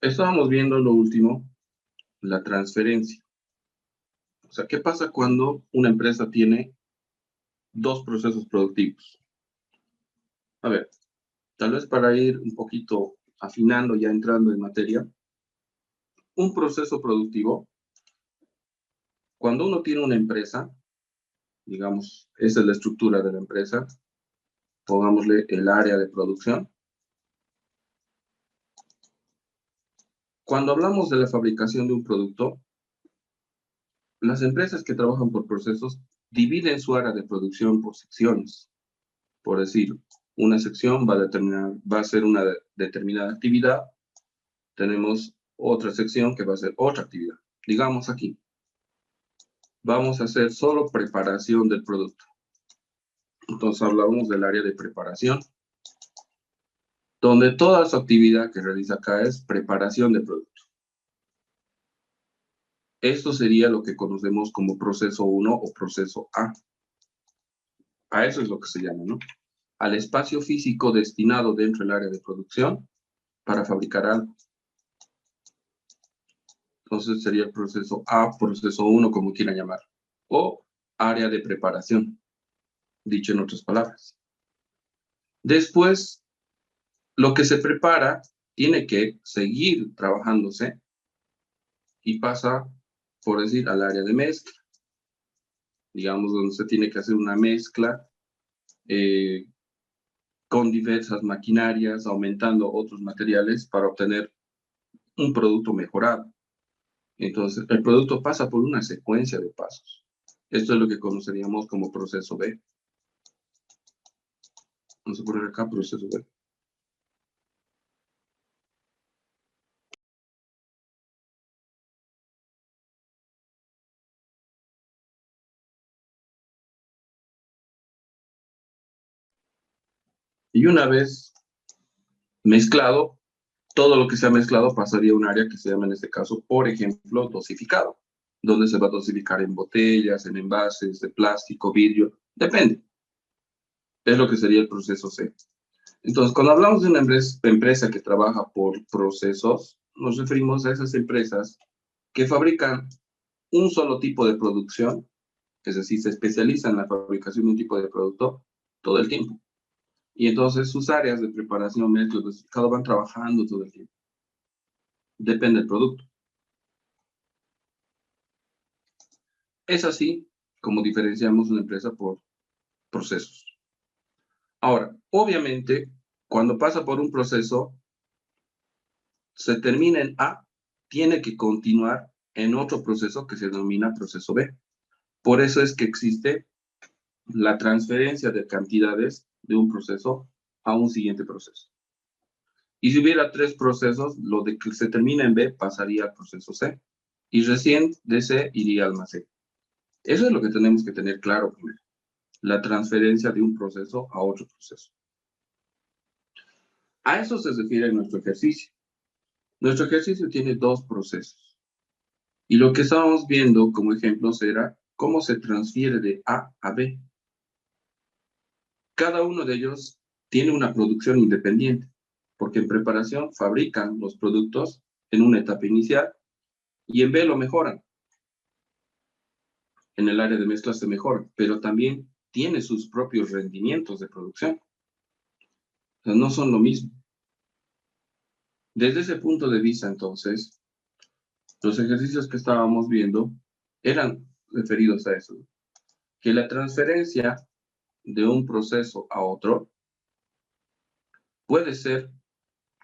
Estábamos viendo lo último, la transferencia. O sea, ¿qué pasa cuando una empresa tiene dos procesos productivos? A ver, tal vez para ir un poquito afinando, ya entrando en materia, un proceso productivo, cuando uno tiene una empresa, digamos, esa es la estructura de la empresa, pongámosle el área de producción. Cuando hablamos de la fabricación de un producto, las empresas que trabajan por procesos dividen su área de producción por secciones. Por decir, una sección va a ser una determinada actividad, tenemos otra sección que va a ser otra actividad. Digamos aquí, vamos a hacer solo preparación del producto. Entonces hablamos del área de preparación, donde toda su actividad que realiza acá es preparación de producto. Esto sería lo que conocemos como proceso 1 o proceso A. A eso es lo que se llama, ¿no? Al espacio físico destinado dentro del área de producción para fabricar algo. Entonces sería el proceso A, proceso 1, como quieran llamar. O área de preparación, dicho en otras palabras. Después, lo que se prepara tiene que seguir trabajándose y pasa, por decir, al área de mezcla. Digamos, donde se tiene que hacer una mezcla con diversas maquinarias, aumentando otros materiales para obtener un producto mejorado. Entonces, el producto pasa por una secuencia de pasos. Esto es lo que conoceríamos como proceso B. Vamos a poner acá proceso B. Y una vez mezclado, todo lo que se ha mezclado pasaría a un área que se llama en este caso, por ejemplo, dosificado, donde se va a dosificar en botellas, en envases de plástico, vidrio, depende. Es lo que sería el proceso C. Entonces, cuando hablamos de una empresa que trabaja por procesos, nos referimos a esas empresas que fabrican un solo tipo de producción, es decir, se especializan en la fabricación de un tipo de producto todo el tiempo. Y entonces sus áreas de preparación, mezcla, dosificado van trabajando todo el tiempo. Depende del producto. Es así como diferenciamos una empresa por procesos. Ahora, obviamente, cuando pasa por un proceso, se termina en A, tiene que continuar en otro proceso que se denomina proceso B. Por eso es que existe la transferencia de cantidades de un proceso a un siguiente proceso. Y si hubiera tres procesos, lo de que se termina en B pasaría al proceso C. Y recién de C iría al C. Eso es lo que tenemos que tener claro primero. La transferencia de un proceso a otro proceso. A eso se refiere nuestro ejercicio. Nuestro ejercicio tiene dos procesos. Y lo que estábamos viendo como ejemplos era cómo se transfiere de A a B. Cada uno de ellos tiene una producción independiente, porque en preparación fabrican los productos en una etapa inicial y en B lo mejoran. En el área de mezcla se mejora, pero también tiene sus propios rendimientos de producción. O sea, no son lo mismo. Desde ese punto de vista, entonces, los ejercicios que estábamos viendo eran referidos a eso, que la transferencia de un proceso a otro puede ser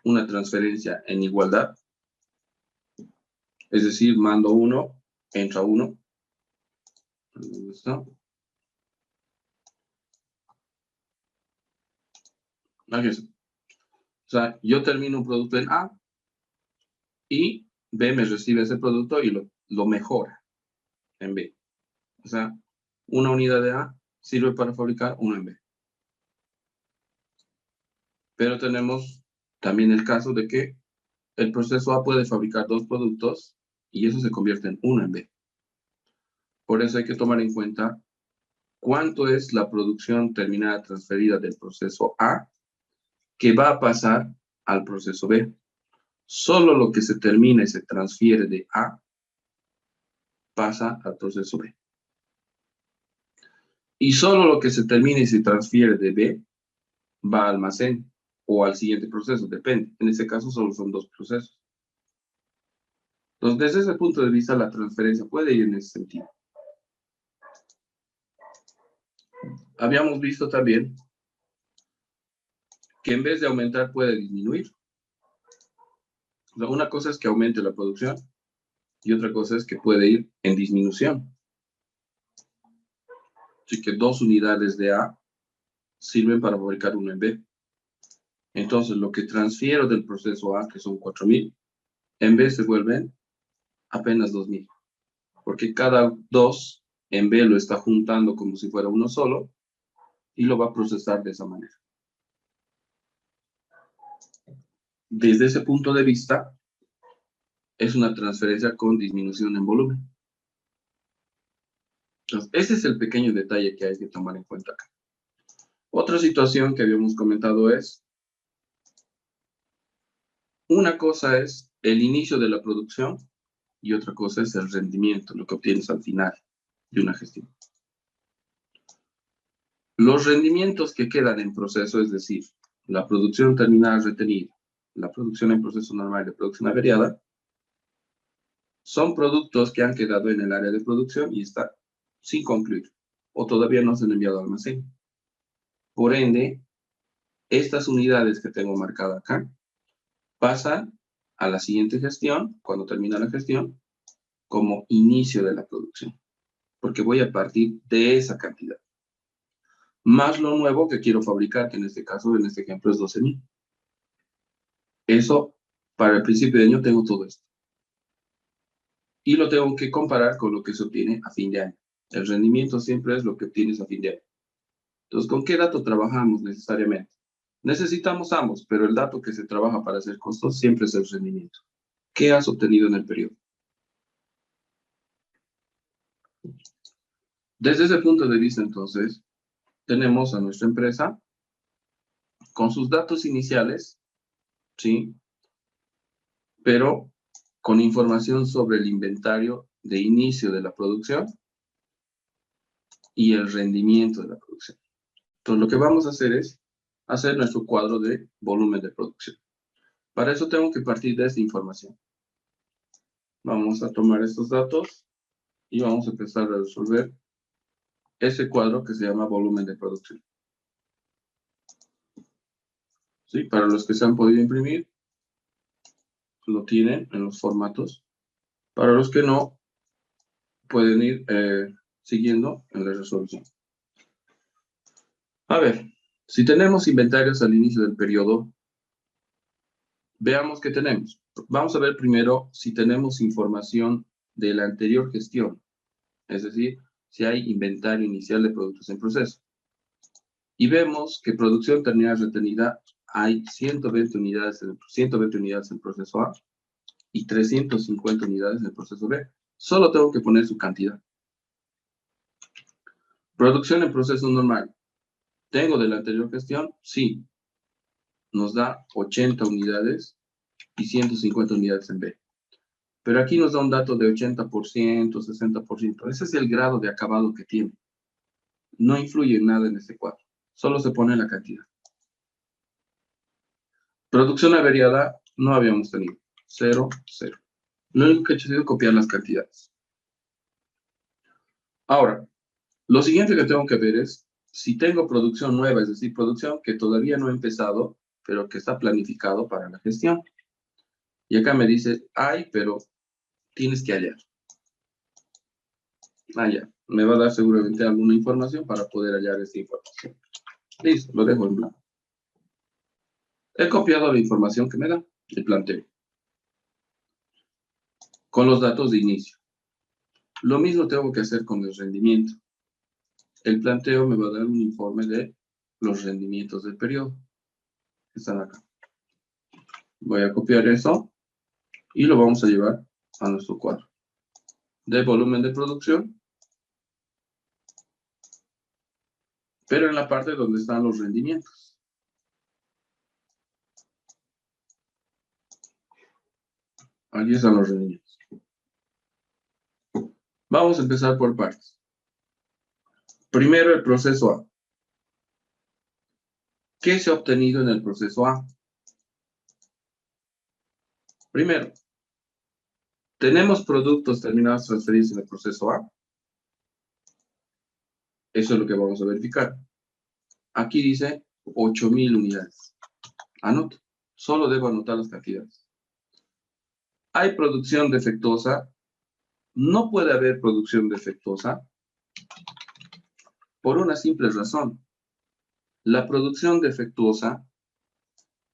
una transferencia en igualdad, es decir, mando uno, entra uno. ¿Dónde está? Aquí está. O sea, yo termino un producto en A y B me recibe ese producto y lo mejora en B. O sea, una unidad de A sirve para fabricar uno en B. Pero tenemos también el caso de que el proceso A puede fabricar dos productos y eso se convierte en uno en B. Por eso hay que tomar en cuenta cuánto es la producción terminada transferida del proceso A que va a pasar al proceso B. O Solo lo que se termina y se transfiere de A pasa al proceso B. Y solo lo que se termina y se transfiere de B va al almacén o al siguiente proceso, depende. En este caso solo son dos procesos. Entonces, desde ese punto de vista, la transferencia puede ir en ese sentido. Habíamos visto también que en vez de aumentar puede disminuir. O sea, una cosa es que aumente la producción y otra cosa es que puede ir en disminución. Así que 2 unidades de A sirven para fabricar uno en B. Entonces, lo que transfiero del proceso A, que son 4.000, en B se vuelven apenas 2.000. Porque cada 2 en B lo está juntando como si fuera uno solo y lo va a procesar de esa manera. Desde ese punto de vista, es una transferencia con disminución en volumen. Entonces, ese es el pequeño detalle que hay que tomar en cuenta acá. Otra situación que habíamos comentado es, una cosa es el inicio de la producción y otra cosa es el rendimiento, lo que obtienes al final de una gestión. Los rendimientos que quedan en proceso, es decir, la producción terminada retenida, la producción en proceso normal y la producción averiada, son productos que han quedado en el área de producción y están sin concluir o todavía no se han enviado al almacén. Por ende, estas unidades que tengo marcadas acá pasan a la siguiente gestión, cuando termina la gestión, como inicio de la producción, porque voy a partir de esa cantidad. Más lo nuevo que quiero fabricar, que en este caso, en este ejemplo, es 12.000. Eso, para el principio de año, tengo todo esto. Y lo tengo que comparar con lo que se obtiene a fin de año. El rendimiento siempre es lo que obtienes a fin de año. Entonces, ¿con qué dato trabajamos necesariamente? Necesitamos ambos, pero el dato que se trabaja para hacer costos siempre es el rendimiento. ¿Qué has obtenido en el periodo? Desde ese punto de vista, entonces, tenemos a nuestra empresa con sus datos iniciales, ¿sí? Pero con información sobre el inventario de inicio de la producción y el rendimiento de la producción. Entonces, lo que vamos a hacer es hacer nuestro cuadro de volumen de producción. Para eso tengo que partir de esta información. Vamos a tomar estos datos y vamos a empezar a resolver ese cuadro que se llama volumen de producción. ¿Sí? Para los que se han podido imprimir, lo tienen en los formatos. Para los que no, pueden ir siguiendo en la resolución. A ver, si tenemos inventarios al inicio del periodo, veamos qué tenemos. Vamos a ver primero si tenemos información de la anterior gestión, es decir, si hay inventario inicial de productos en proceso. Y vemos que producción terminada retenida hay 120 unidades en el proceso A y 350 unidades en el proceso B. Solo tengo que poner su cantidad. Producción en proceso normal. ¿Tengo de la anterior gestión? Sí. Nos da 80 unidades y 150 unidades en B. Pero aquí nos da un dato de 80%, 60%. Ese es el grado de acabado que tiene. No influye en nada en este cuadro. Solo se pone la cantidad. Producción averiada no habíamos tenido. 0, 0. Lo único que he hecho ha sido copiar las cantidades. Ahora, lo siguiente que tengo que ver es si tengo producción nueva, es decir, producción que todavía no he empezado, pero que está planificado para la gestión. Y acá me dice, hay, pero tienes que hallar. Ya. Me va a dar seguramente alguna información para poder hallar esta información. Listo, lo dejo en blanco. He copiado la información que me da el planteo con los datos de inicio. Lo mismo tengo que hacer con el rendimiento. El planteo me va a dar un informe de los rendimientos del periodo. Están acá. Voy a copiar eso y lo vamos a llevar a nuestro cuadro de volumen de producción, pero en la parte donde están los rendimientos. Aquí están los rendimientos. Vamos a empezar por partes. Primero el proceso A. ¿Qué se ha obtenido en el proceso A? Primero, ¿tenemos productos terminados transferidos en el proceso A? Eso es lo que vamos a verificar. Aquí dice 8.000 unidades. Anoto. Solo debo anotar las cantidades. ¿Hay producción defectuosa? No puede haber producción defectuosa por una simple razón. La producción defectuosa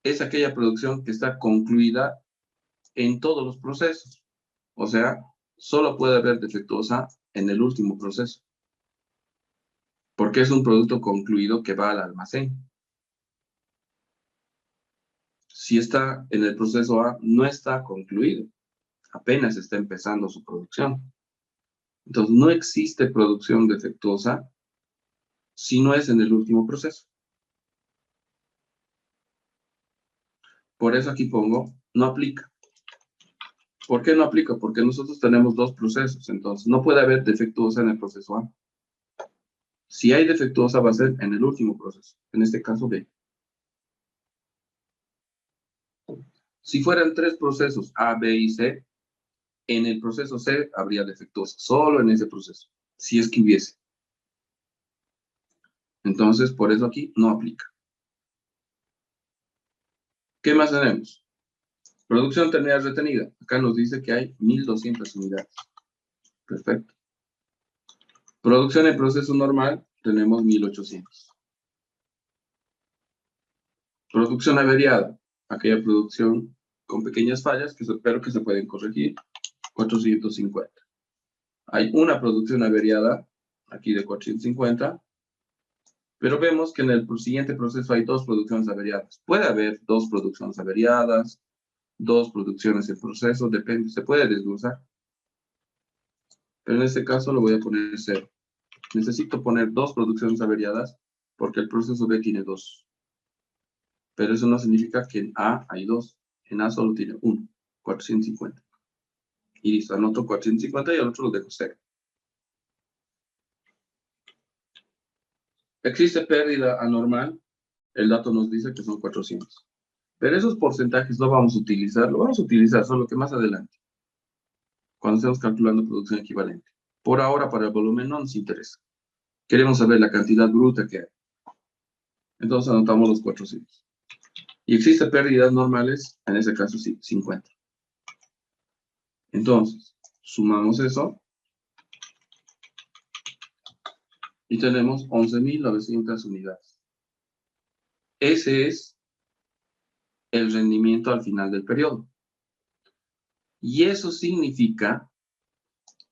es aquella producción que está concluida en todos los procesos. O sea, solo puede haber defectuosa en el último proceso. Porque es un producto concluido que va al almacén. Si está en el proceso A, no está concluido. Apenas está empezando su producción. Entonces, no existe producción defectuosa si no es en el último proceso. Por eso aquí pongo, no aplica. ¿Por qué no aplica? Porque nosotros tenemos dos procesos, entonces no puede haber defectuosa en el proceso A. Si hay defectuosa va a ser en el último proceso, en este caso B. Si fueran tres procesos, A, B y C, en el proceso C habría defectuosa, solo en ese proceso, si es que hubiese. Entonces, por eso aquí no aplica. ¿Qué más tenemos? Producción terminal retenida. Acá nos dice que hay 1.200 unidades. Perfecto. Producción en proceso normal, tenemos 1.800. Producción averiada, aquella producción con pequeñas fallas, pero que se pueden corregir, 450. Hay una producción averiada, aquí de 450, pero vemos que en el siguiente proceso hay dos producciones averiadas. Puede haber dos producciones averiadas, dos producciones en proceso, depende, se puede desglosar. Pero en este caso lo voy a poner 0. Necesito poner dos producciones averiadas porque el proceso B tiene dos. Pero eso no significa que en A hay dos. En A solo tiene uno, 450. Y listo, anoto 450 y al otro lo dejo 0. ¿Existe pérdida anormal? El dato nos dice que son 400. Pero esos porcentajes no vamos a utilizar, lo vamos a utilizar solo que más adelante, cuando estemos calculando producción equivalente. Por ahora, para el volumen no nos interesa. Queremos saber la cantidad bruta que hay. Entonces anotamos los 400. ¿Y existe pérdidas normales? En ese caso sí, 50. Entonces, sumamos eso y tenemos 11.900 unidades. Ese es el rendimiento al final del periodo. Y eso significa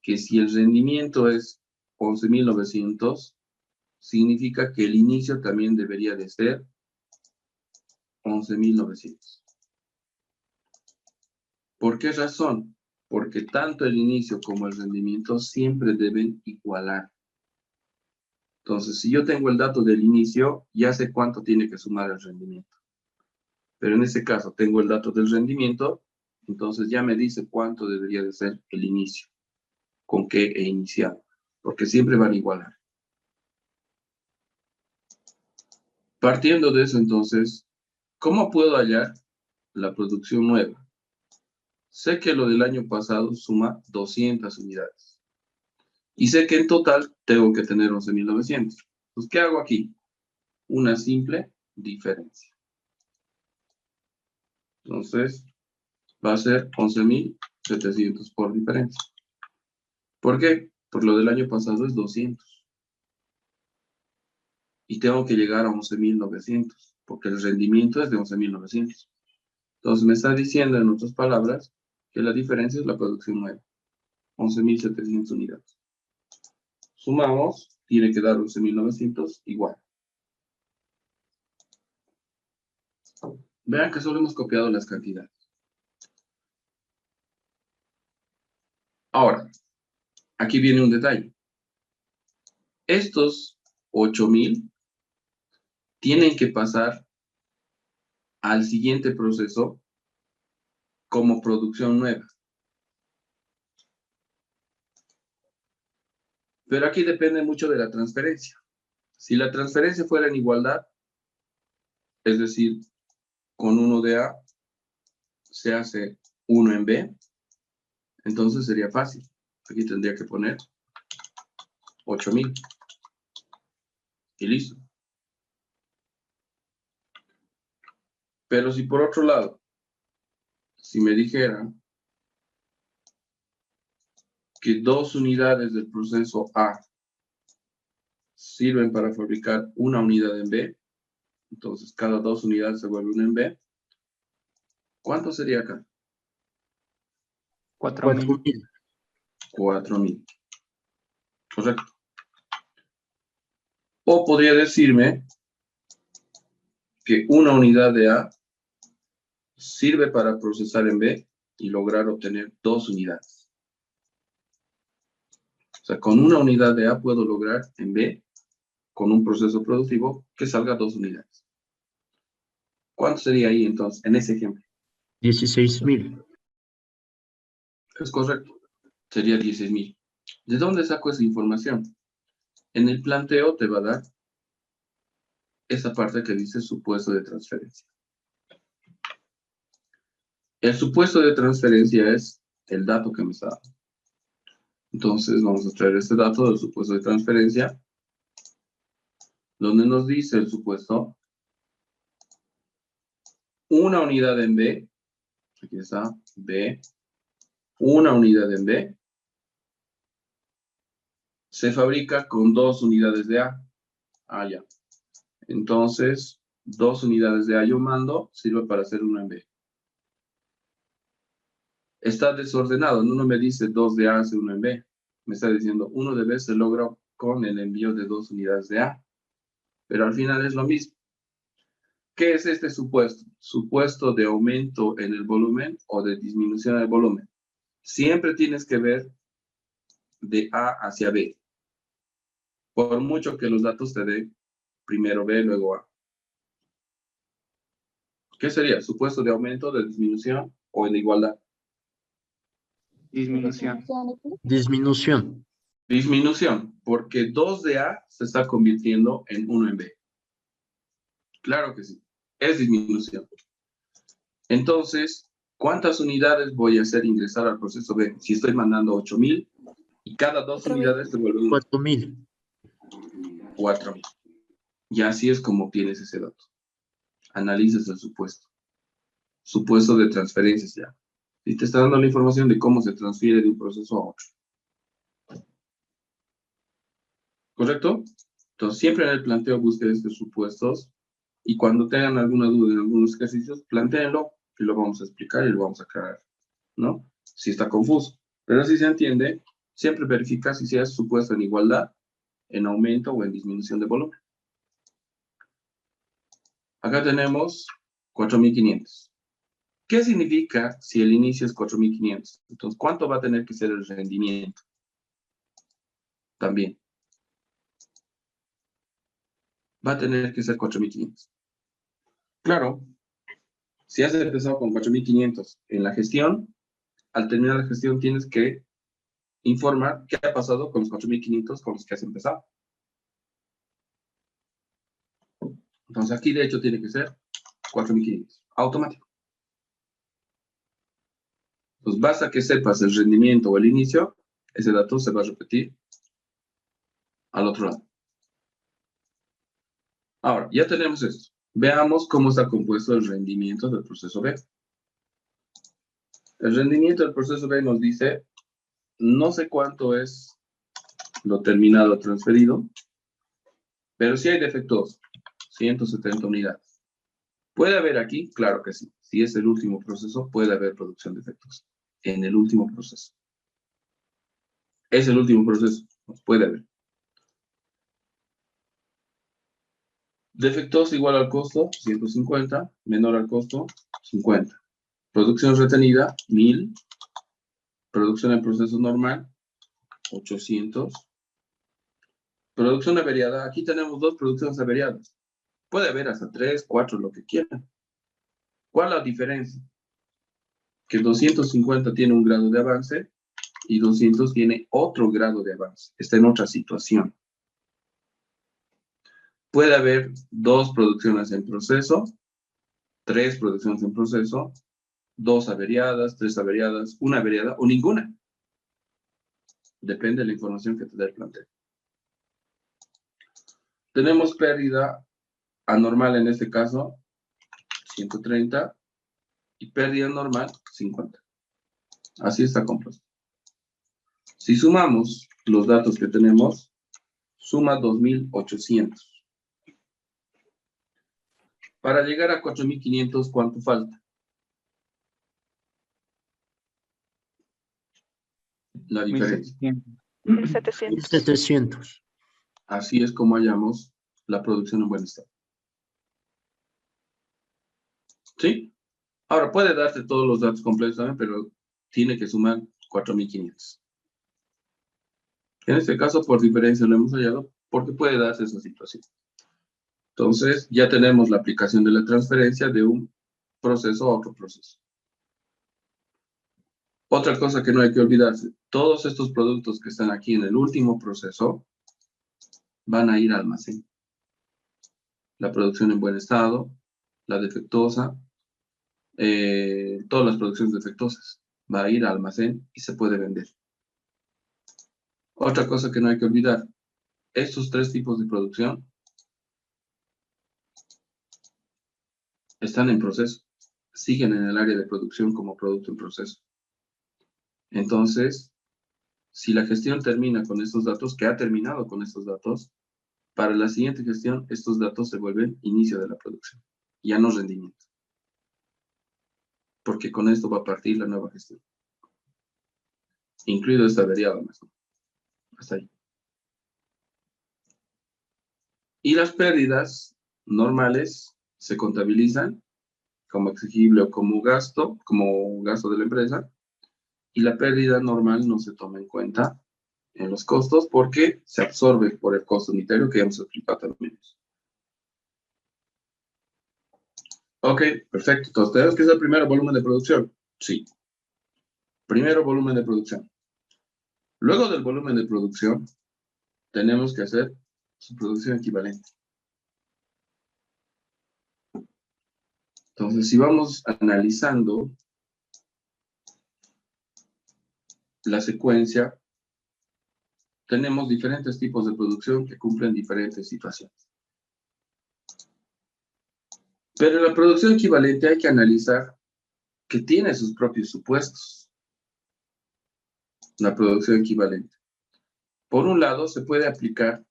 que si el rendimiento es 11.900, significa que el inicio también debería de ser 11.900. ¿Por qué razón? Porque tanto el inicio como el rendimiento siempre deben igualar. Entonces, si yo tengo el dato del inicio, ya sé cuánto tiene que sumar el rendimiento. Pero en este caso tengo el dato del rendimiento, entonces ya me dice cuánto debería de ser el inicio, con qué he iniciado, porque siempre van a igualar. Partiendo de eso, entonces, ¿cómo puedo hallar la producción nueva? Sé que lo del año pasado suma 200 unidades. Y sé que en total tengo que tener 11.900. Entonces, ¿qué hago aquí? Una simple diferencia. Entonces, va a ser 11.700 por diferencia. ¿Por qué? Porque lo del año pasado es 200. Y tengo que llegar a 11.900, porque el rendimiento es de 11.900. Entonces, me está diciendo, en otras palabras, que la diferencia es la producción nueva. 11.700 unidades. Sumamos, tiene que dar 11.900 igual. Vean que solo hemos copiado las cantidades. Ahora, aquí viene un detalle. Estos 8.000 tienen que pasar al siguiente proceso como producción nueva. Pero aquí depende mucho de la transferencia. Si la transferencia fuera en igualdad, es decir, con 1 de A se hace 1 en B, entonces sería fácil. Aquí tendría que poner 8000 y listo. Pero si por otro lado, si me dijeran que 2 unidades del proceso A sirven para fabricar una unidad en B, entonces cada 2 unidades se vuelve una en B, ¿cuánto sería acá? 4000. 4000. Correcto. O podría decirme que una unidad de A sirve para procesar en B y lograr obtener 2 unidades. O sea, con una unidad de A puedo lograr en B, con un proceso productivo, que salga 2 unidades. ¿Cuánto sería ahí entonces, en ese ejemplo? 16.000. Es correcto. Sería 16.000. ¿De dónde saco esa información? En el planteo te va a dar esa parte que dice supuesto de transferencia. El supuesto de transferencia es el dato que me está dando. Entonces vamos a traer este dato del supuesto de transferencia, donde nos dice el supuesto, una unidad en B, aquí está, B, una unidad en B, se fabrica con 2 unidades de A. Ah, ya. Entonces, 2 unidades de A yo mando, sirve para hacer una en B. Está desordenado, no me dice 2 de A hace una en B. Me está diciendo 1 de B se logra con el envío de 2 unidades de A. Pero al final es lo mismo. ¿Qué es este supuesto? Supuesto de aumento en el volumen o de disminución del volumen. Siempre tienes que ver de A hacia B. Por mucho que los datos te den primero B, luego A. ¿Qué sería? ¿Supuesto de aumento, de disminución o de igualdad? Disminución. Disminución. Disminución, porque 2 de A se está convirtiendo en 1 en B. Claro que sí, es disminución. Entonces, ¿cuántas unidades voy a hacer ingresar al proceso B? Si estoy mandando 8000 y cada 2 unidades se vuelven 4000. 4000. Y así es como obtienes ese dato. Analizas el supuesto. Supuesto de transferencias ya. Y te está dando la información de cómo se transfiere de un proceso a otro. ¿Correcto? Entonces, siempre en el planteo busquen estos supuestos y cuando tengan alguna duda en algunos ejercicios, plantéenlo y lo vamos a explicar y lo vamos a aclarar, ¿no? Si está confuso. Pero si se entiende, siempre verifica si se ha supuesto en igualdad, en aumento o en disminución de volumen. Acá tenemos 4500. ¿Qué significa si el inicio es 4500? Entonces, ¿cuánto va a tener que ser el rendimiento? También. Va a tener que ser 4500. Claro, si has empezado con 4500 en la gestión, al terminar la gestión tienes que informar qué ha pasado con los 4500 con los que has empezado. Entonces aquí de hecho tiene que ser 4500, automático. Pues basta que sepas el rendimiento o el inicio, ese dato se va a repetir al otro lado. Ahora, ya tenemos esto. Veamos cómo está compuesto el rendimiento del proceso B. El rendimiento del proceso B nos dice, no sé cuánto es lo terminado transferido, pero si hay defectos, 170 unidades. ¿Puede haber aquí? Claro que sí. Si es el último proceso, puede haber producción de efectos. En el último proceso. Es el último proceso. Puede haber. Defectos igual al costo, 150. Menor al costo, 50. Producción retenida, 1000. Producción en proceso normal, 800. Producción averiada. Aquí tenemos 2 producciones averiadas. Puede haber hasta 3, 4, lo que quieran. ¿Cuál es la diferencia? Que el 250 tiene un grado de avance Y 200 tiene otro grado de avance, está en otra situación. Puede haber 2 producciones en proceso, 3 producciones en proceso, 2 averiadas, 3 averiadas, 1 averiada o ninguna. Depende de la información que te dé el plantel. Tenemos pérdida anormal en este caso, 130, y pérdida normal, 50. Así está compuesto. Si sumamos los datos que tenemos, suma 2.800. Para llegar a 4.500, ¿cuánto falta? La diferencia. 1.700. 1.700. Así es como hallamos la producción en buen estado. ¿Sí? Ahora, puede darte todos los datos completos también, pero tiene que sumar 4.500. En este caso, por diferencia lo hemos hallado, porque puede darse esa situación. Entonces, ya tenemos la aplicación de la transferencia de un proceso a otro proceso. Otra cosa que no hay que olvidarse, todos estos productos que están aquí en el último proceso van a ir al almacén. La producción en buen estado, la defectuosa, todas las producciones defectuosas, va a ir al almacén y se puede vender. Otra cosa que no hay que olvidar, estos 3 tipos de producción están en proceso, siguen en el área de producción como producto en proceso. Entonces, si la gestión termina con estos datos, que ha terminado con estos datos, para la siguiente gestión, estos datos se vuelven inicio de la producción, ya no rendimiento. Porque con esto va a partir la nueva gestión. Incluido esta averiada mejor. Hasta ahí. Y las pérdidas normales se contabilizan como exigible o como gasto de la empresa, y la pérdida normal no se toma en cuenta en los costos porque se absorbe por el costo unitario que ya hemos explicado también. Ok, perfecto. Entonces, ¿tenemos que hacer primero volumen de producción? Sí. Primero volumen de producción. Luego del volumen de producción, tenemos que hacer su producción equivalente. Entonces, si vamos analizando la secuencia, tenemos diferentes tipos de producción que cumplen diferentes situaciones. Pero en la producción equivalente hay que analizar que tiene sus propios supuestos. La producción equivalente. Por un lado, se puede aplicar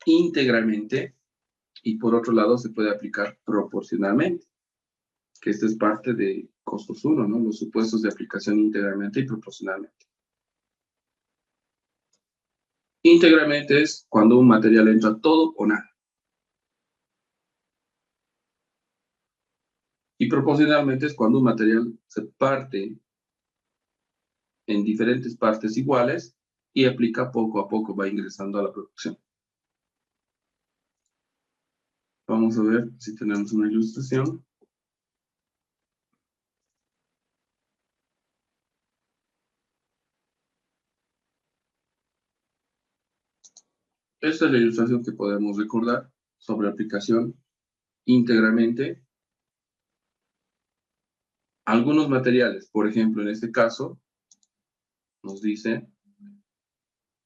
íntegramente y por otro lado, se puede aplicar proporcionalmente, que esta es parte de costos 1, ¿no? Los supuestos de aplicación íntegramente y proporcionalmente. Íntegramente es cuando un material entra todo o nada. Y proporcionalmente es cuando un material se parte en diferentes partes iguales y aplica poco a poco, va ingresando a la producción. Vamos a ver si tenemos una ilustración. Esta es la ilustración que podemos recordar sobre aplicación íntegramente. Algunos materiales, por ejemplo, en este caso, nos dice,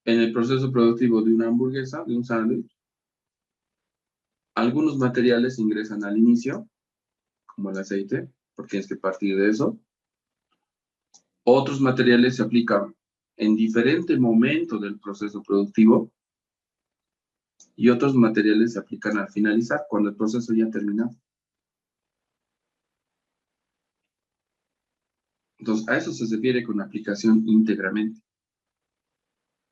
en el proceso productivo de una hamburguesa, de un sándwich, algunos materiales ingresan al inicio, como el aceite, porque tienes que partir de eso. Otros materiales se aplican en diferente momento del proceso productivo y otros materiales se aplican al finalizar, cuando el proceso ya ha terminado. Entonces, a eso se refiere con aplicación íntegramente.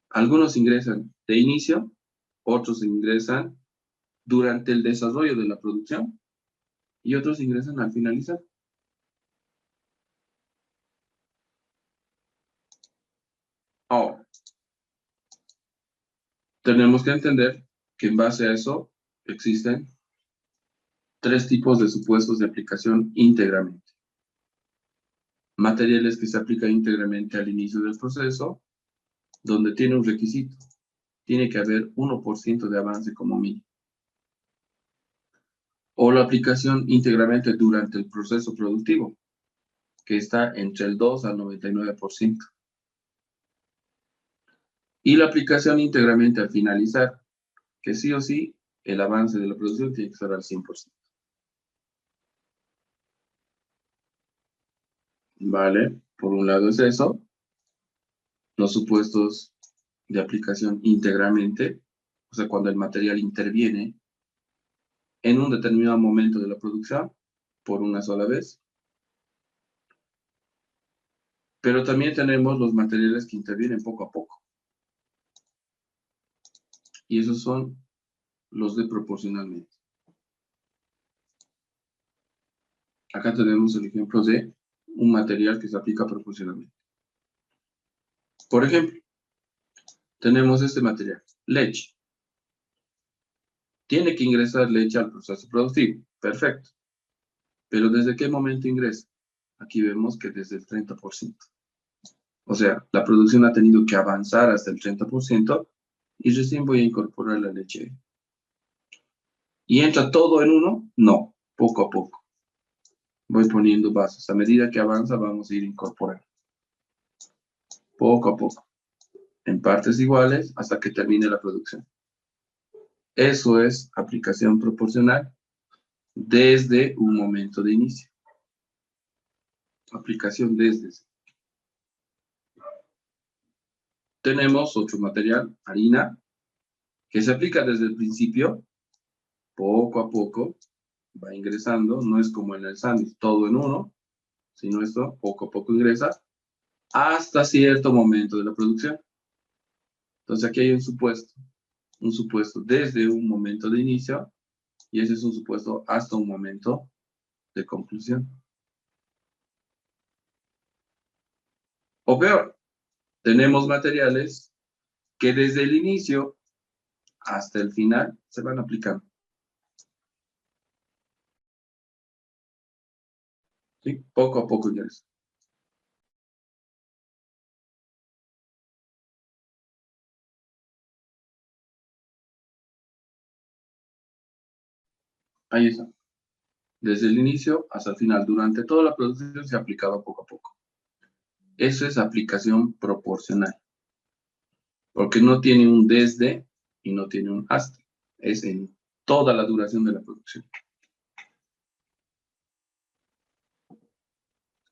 Algunos ingresan de inicio, otros ingresan durante el desarrollo de la producción y otros ingresan al finalizar. Ahora, tenemos que entender que en base a eso existen 3 tipos de supuestos de aplicación íntegramente. Materiales que se aplican íntegramente al inicio del proceso, donde tiene un requisito. Tiene que haber 1% de avance como mínimo. O la aplicación íntegramente durante el proceso productivo, que está entre el 2 al 99%. Y la aplicación íntegramente al finalizar, que sí o sí, el avance de la producción tiene que estar al 100%. Vale, por un lado es eso. Los supuestos de aplicación íntegramente, o sea, cuando el material interviene en un determinado momento de la producción, por una sola vez. Pero también tenemos los materiales que intervienen poco a poco. Y esos son los de proporcionalmente. Acá tenemos el ejemplo de un material que se aplica proporcionalmente. Por ejemplo, tenemos este material, leche. Tiene que ingresar leche al proceso productivo. Perfecto. Pero ¿desde qué momento ingresa? Aquí vemos que desde el 30%. O sea, la producción ha tenido que avanzar hasta el 30% y recién voy a incorporar la leche. ¿Y entra todo en uno? No, poco a poco. Voy poniendo vasos. A medida que avanza, vamos a ir incorporando. Poco a poco. En partes iguales hasta que termine la producción. Eso es aplicación proporcional desde un momento de inicio. Aplicación desde. Tenemos otro material, harina, que se aplica desde el principio, poco a poco, va ingresando, no es como en el sándwich, todo en uno, sino esto poco a poco ingresa, hasta cierto momento de la producción. Entonces aquí hay un supuesto desde un momento de inicio, y ese es un supuesto hasta un momento de conclusión. O peor, tenemos materiales que desde el inicio hasta el final se van aplicando. ¿Sí? Poco a poco ingresa. Ahí está. Desde el inicio hasta el final, durante toda la producción se ha aplicado poco a poco. Eso es aplicación proporcional. Porque no tiene un desde y no tiene un hasta. Es en toda la duración de la producción.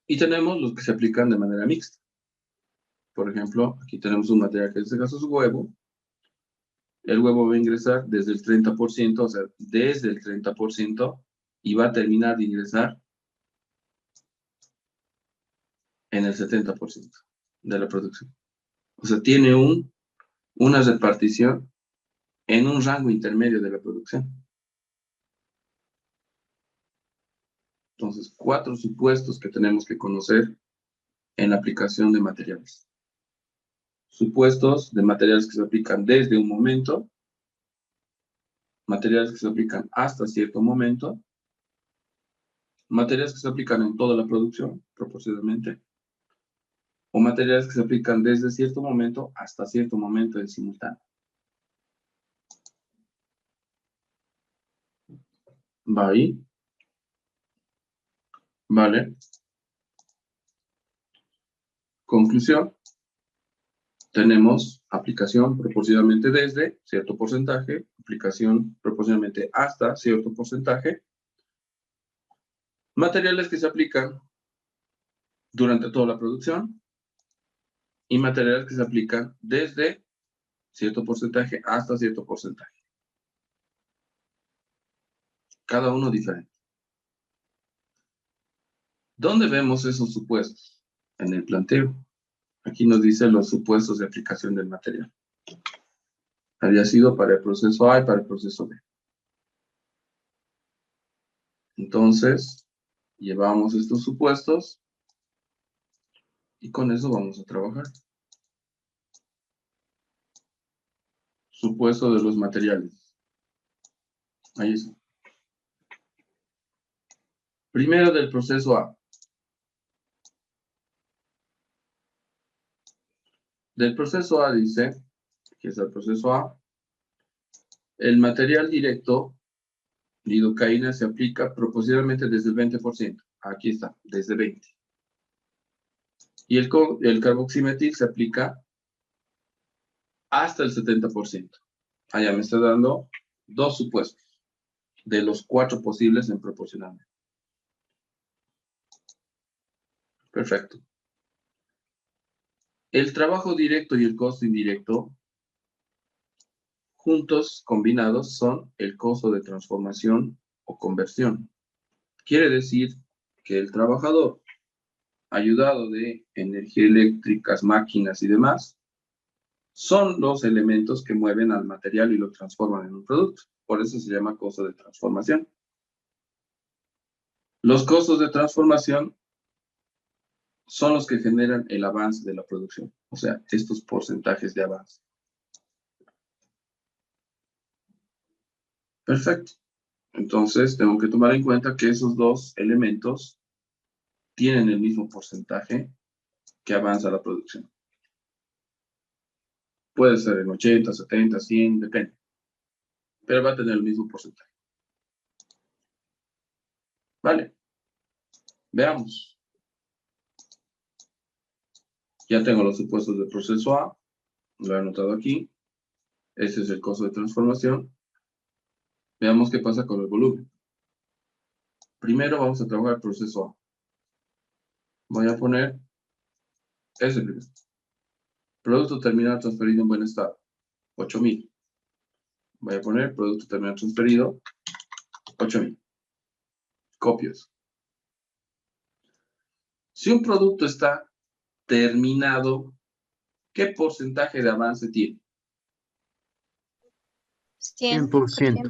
Y tenemos los que se aplican de manera mixta. Por ejemplo, aquí tenemos un material que en este caso es huevo. El huevo va a ingresar desde el 30%, o sea, desde el 30%, y va a terminar de ingresar en el 70% de la producción. O sea, tiene una repartición en un rango intermedio de la producción. Entonces, 4 supuestos que tenemos que conocer en la aplicación de materiales. Supuestos de materiales que se aplican desde un momento, materiales que se aplican hasta cierto momento, materiales que se aplican en toda la producción, proporcionalmente, o materiales que se aplican desde cierto momento hasta cierto momento en simultáneo. ¿Va ahí? Vale. Conclusión. Tenemos aplicación proporcionalmente desde cierto porcentaje, aplicación proporcionalmente hasta cierto porcentaje, materiales que se aplican durante toda la producción y materiales que se aplican desde cierto porcentaje hasta cierto porcentaje. Cada uno diferente. ¿Dónde vemos esos supuestos? En el planteo. Aquí nos dice los supuestos de aplicación del material. Había sido para el proceso A y para el proceso B. Entonces, llevamos estos supuestos y con eso vamos a trabajar. Supuesto de los materiales. Ahí está. Primero del proceso A. Del proceso A dice, que es el proceso A, el material directo, lidocaína, se aplica proporcionalmente desde el 20%. Aquí está, desde 20. Y el carboximetil se aplica hasta el 70%. Allá me está dando 2 supuestos de los 4 posibles en proporcionalmente. Perfecto. El trabajo directo y el costo indirecto, juntos, combinados, son el costo de transformación o conversión. Quiere decir que el trabajador, ayudado de energía eléctrica, máquinas y demás, son los elementos que mueven al material y lo transforman en un producto. Por eso se llama costo de transformación. Los costos de transformación son los que generan el avance de la producción. O sea, estos porcentajes de avance. Perfecto. Entonces, tengo que tomar en cuenta que esos dos elementos tienen el mismo porcentaje que avanza la producción. Puede ser en 80, 70, 100, depende. Pero va a tener el mismo porcentaje. Vale. Veamos. Ya tengo los supuestos del proceso A. Lo he anotado aquí. Ese es el costo de transformación. Veamos qué pasa con el volumen. Primero vamos a trabajar el proceso A. Voy a poner ese primero. Producto terminal transferido en buen estado. 8,000. Voy a poner producto terminal transferido. 8,000. Copias. Si un producto está terminado, ¿qué porcentaje de avance tiene? 100%.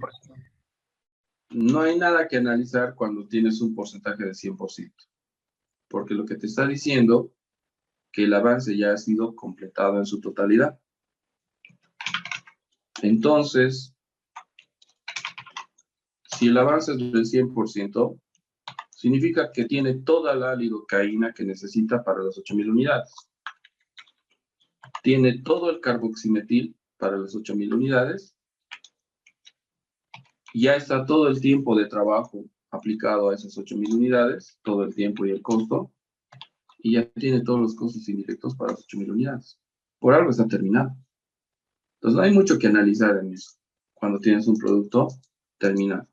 No hay nada que analizar cuando tienes un porcentaje de 100%. Porque lo que te está diciendo que el avance ya ha sido completado en su totalidad. Entonces, si el avance es del 100%, significa que tiene toda la lidocaína que necesita para las 8,000 unidades. Tiene todo el carboximetil para las 8,000 unidades. Ya está todo el tiempo de trabajo aplicado a esas 8,000 unidades, todo el tiempo y el costo, y ya tiene todos los costos indirectos para las 8,000 unidades. Por algo está terminado. Entonces no hay mucho que analizar en eso, cuando tienes un producto terminado.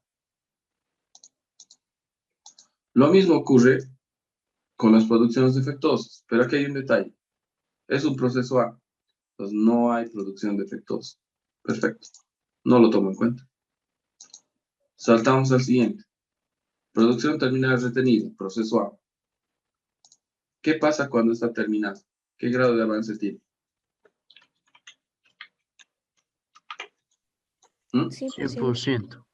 Lo mismo ocurre con las producciones defectuosas, pero aquí hay un detalle. Es un proceso A, entonces no hay producción defectuosa. Perfecto, no lo tomo en cuenta. Saltamos al siguiente. Producción terminal retenida, proceso A. ¿Qué pasa cuando está terminado? ¿Qué grado de avance tiene? 100%.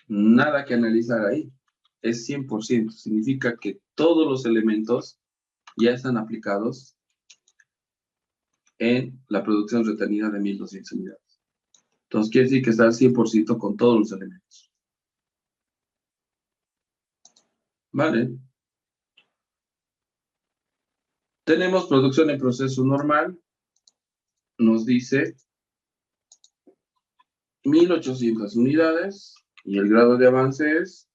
Nada que analizar ahí. Es 100%. Significa que todos los elementos ya están aplicados en la producción retenida de 1,200 unidades. Entonces quiere decir que está al 100% con todos los elementos. Vale. Tenemos producción en proceso normal. Nos dice 1,800 unidades y el grado de avance es,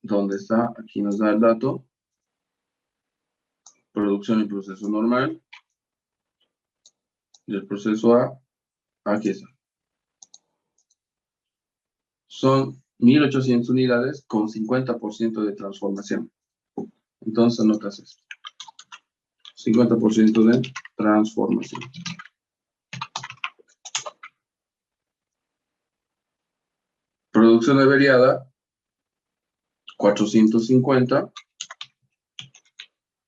¿dónde está? Aquí nos da el dato. Producción en proceso normal. Del proceso A, aquí está. Son 1,800 unidades con 50% de transformación. Entonces anotas esto. 50% de transformación. Producción averiada, 450.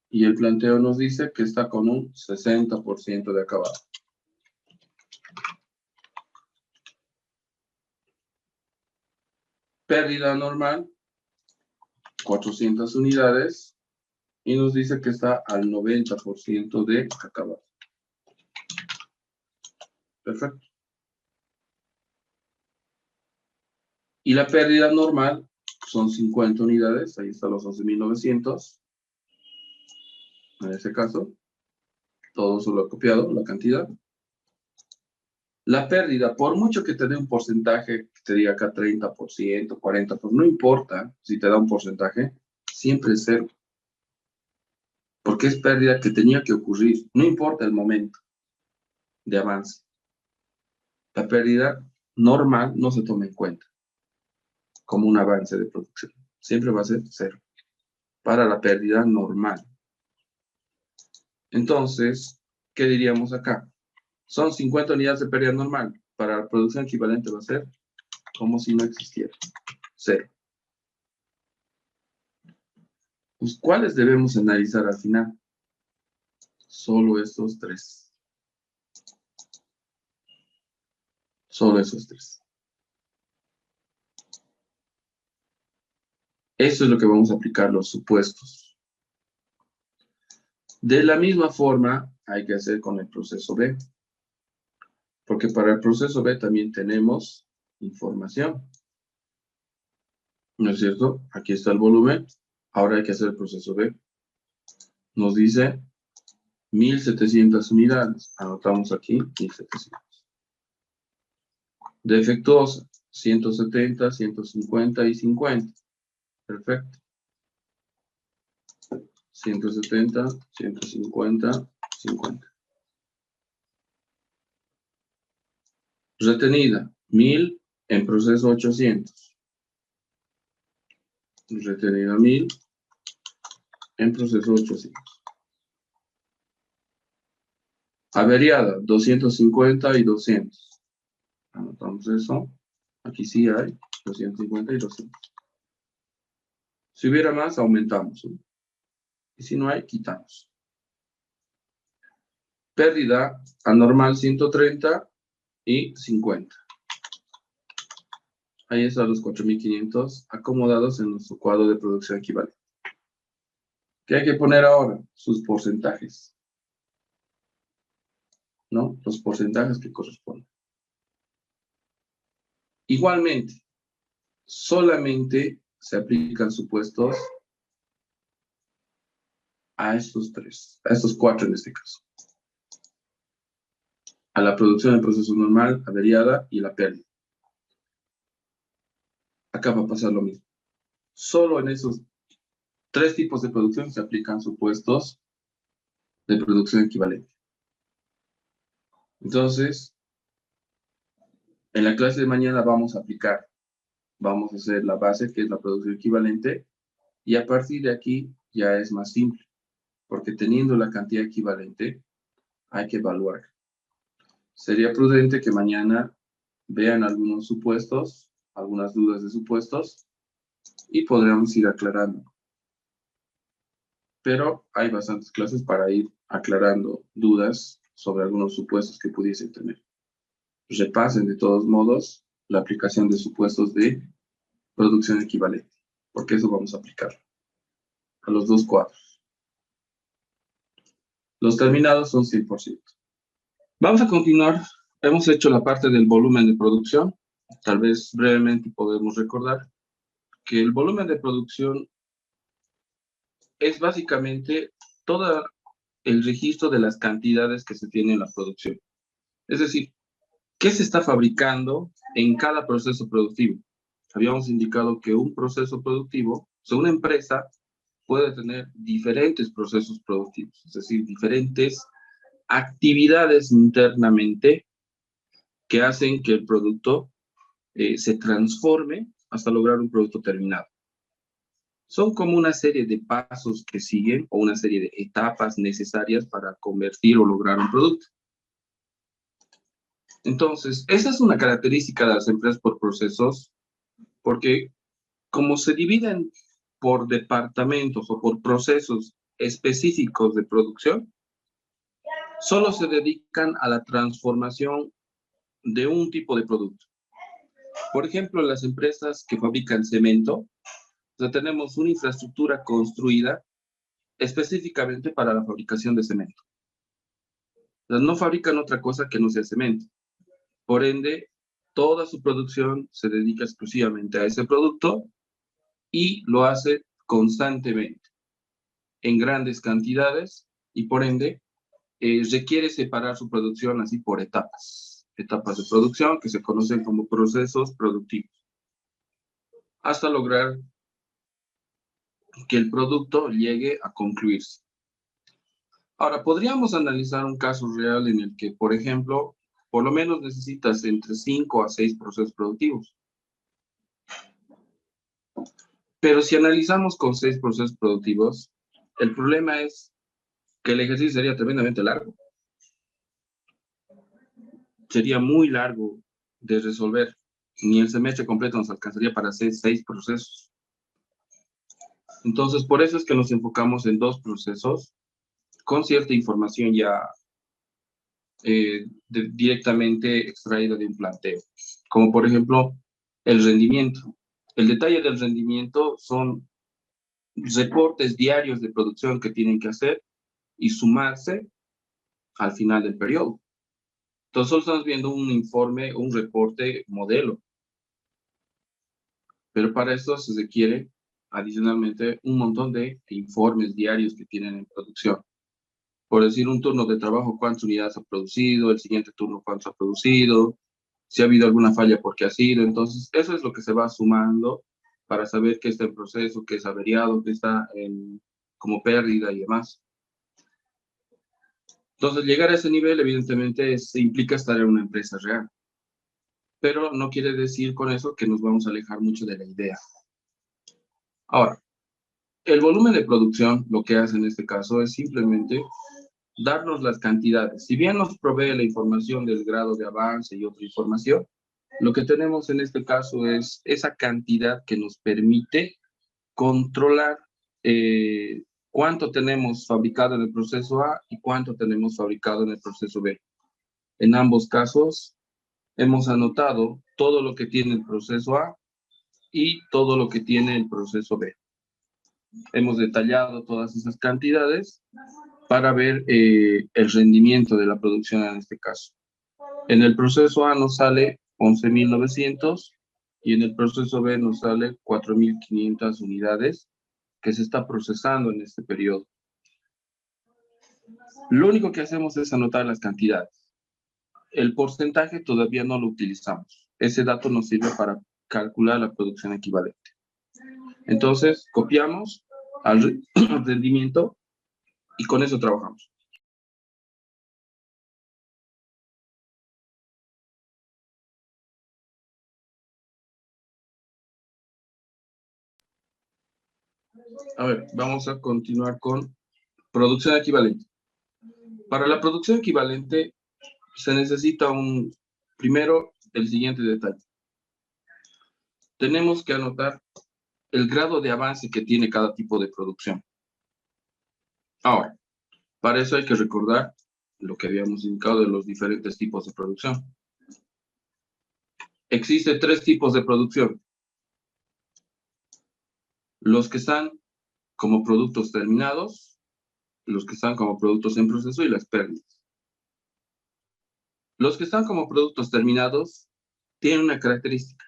Y el planteo nos dice que está con un 60% de acabado. Pérdida normal, 400 unidades. Y nos dice que está al 90% de acabado. Perfecto. Y la pérdida normal son 50 unidades. Ahí están los 11,900. En ese caso. todo solo copiado, la cantidad. La pérdida, por mucho que te dé un porcentaje, que te diga acá 30%, 40%, no importa si te da un porcentaje, siempre es cero. Porque es pérdida que tenía que ocurrir, no importa el momento de avance. La pérdida normal no se toma en cuenta como un avance de producción. Siempre va a ser cero para la pérdida normal. Entonces, ¿qué diríamos acá? Son 50 unidades de pérdida normal. Para la producción equivalente va a ser como si no existiera. Cero. Pues, ¿cuáles debemos analizar al final? Solo estos tres. Solo esos tres. Eso es lo que vamos a aplicar los supuestos. De la misma forma, hay que hacer con el proceso B. Porque para el proceso B también tenemos información. ¿No es cierto? Aquí está el volumen. Ahora hay que hacer el proceso B. Nos dice 1700 unidades. Anotamos aquí 1700. Defectuosa, 170, 150 y 50. Perfecto. 170, 150, 50. Retenida, 1000 en proceso 800. Retenida 1000 en proceso 800. Averiada, 250 y 200. Anotamos eso. Aquí sí hay 250 y 200. Si hubiera más, aumentamos, ¿no? Y si no hay, quitamos. Pérdida anormal 130 y 50. Ahí están los 4500 acomodados en nuestro cuadro de producción equivalente. ¿Qué hay que poner ahora? Sus porcentajes. ¿No? Los porcentajes que corresponden. Igualmente, solamente se aplican supuestos a estos tres, a estos cuatro en este caso. A la producción del proceso normal, averiada y la pérdida. Acá va a pasar lo mismo. Solo en esos tres tipos de producción se aplican supuestos de producción equivalente. Entonces, en la clase de mañana vamos a aplicar, vamos a hacer la base, que es la producción equivalente, y a partir de aquí ya es más simple, porque teniendo la cantidad equivalente, hay que evaluar. Sería prudente que mañana vean algunos supuestos, algunas dudas de supuestos, y podremos ir aclarando. Pero hay bastantes clases para ir aclarando dudas sobre algunos supuestos que pudiesen tener. Repasen de todos modos la aplicación de supuestos de producción equivalente, porque eso vamos a aplicar a los dos cuadros. Los terminados son 100%. Vamos a continuar. Hemos hecho la parte del volumen de producción. Tal vez brevemente podemos recordar que el volumen de producción es básicamente todo el registro de las cantidades que se tienen en la producción. Es decir, ¿qué se está fabricando en cada proceso productivo? Habíamos indicado que un proceso productivo, o sea, una empresa puede tener diferentes procesos productivos, es decir, diferentes actividades internamente que hacen que el producto se transforme hasta lograr un producto terminado. Son como una serie de pasos que siguen o una serie de etapas necesarias para convertir o lograr un producto. Entonces, esa es una característica de las empresas por procesos, porque como se dividen por departamentos o por procesos específicos de producción, solo se dedican a la transformación de un tipo de producto. Por ejemplo, las empresas que fabrican cemento, o sea, tenemos una infraestructura construida específicamente para la fabricación de cemento. O sea, no fabrican otra cosa que no sea cemento. Por ende, toda su producción se dedica exclusivamente a ese producto y lo hace constantemente, en grandes cantidades, y por ende, requiere separar su producción así por etapas. Etapas de producción que se conocen como procesos productivos. Hasta lograr que el producto llegue a concluirse. Ahora, podríamos analizar un caso real en el que, por ejemplo, por lo menos necesitas entre 5 a 6 procesos productivos. Pero si analizamos con 6 procesos productivos, el problema es que el ejercicio sería tremendamente largo. Sería muy largo de resolver. Ni el semestre completo nos alcanzaría para hacer 6 procesos. Entonces, por eso es que nos enfocamos en 2 procesos con cierta información ya directamente extraída de un planteo. Como por ejemplo, el rendimiento. El detalle del rendimiento son reportes diarios de producción que tienen que hacer y sumarse al final del periodo. Entonces, solo estamos viendo un informe, un reporte modelo. Pero para esto se requiere adicionalmente un montón de informes diarios que tienen en producción. Por decir, un turno de trabajo, cuántas unidades ha producido, el siguiente turno, cuánto ha producido, si ha habido alguna falla, por qué ha sido. Entonces, eso es lo que se va sumando para saber qué está en proceso, qué es averiado, qué está como pérdida y demás. Entonces, llegar a ese nivel, evidentemente, implica estar en una empresa real. Pero no quiere decir con eso que nos vamos a alejar mucho de la idea. Ahora, el volumen de producción, lo que hace en este caso es simplemente darnos las cantidades. Si bien nos provee la información del grado de avance y otra información, lo que tenemos en este caso es esa cantidad que nos permite controlar cuánto tenemos fabricado en el proceso A y cuánto tenemos fabricado en el proceso B. En ambos casos, hemos anotado todo lo que tiene el proceso A y todo lo que tiene el proceso B. Hemos detallado todas esas cantidades para ver el rendimiento de la producción en este caso. En el proceso A nos sale 11.900 y en el proceso B nos sale 4.500 unidades que se está procesando en este periodo. Lo único que hacemos es anotar las cantidades. El porcentaje todavía no lo utilizamos. Ese dato nos sirve para calcular la producción equivalente. Entonces, copiamos al rendimiento y con eso trabajamos. A ver, vamos a continuar con producción equivalente. Para la producción equivalente se necesita primero el siguiente detalle. Tenemos que anotar el grado de avance que tiene cada tipo de producción. Ahora, para eso hay que recordar lo que habíamos indicado de los diferentes tipos de producción. Existen 3 tipos de producción. Los que están como productos terminados, los que están como productos en proceso y las pérdidas. Los que están como productos terminados tienen una característica.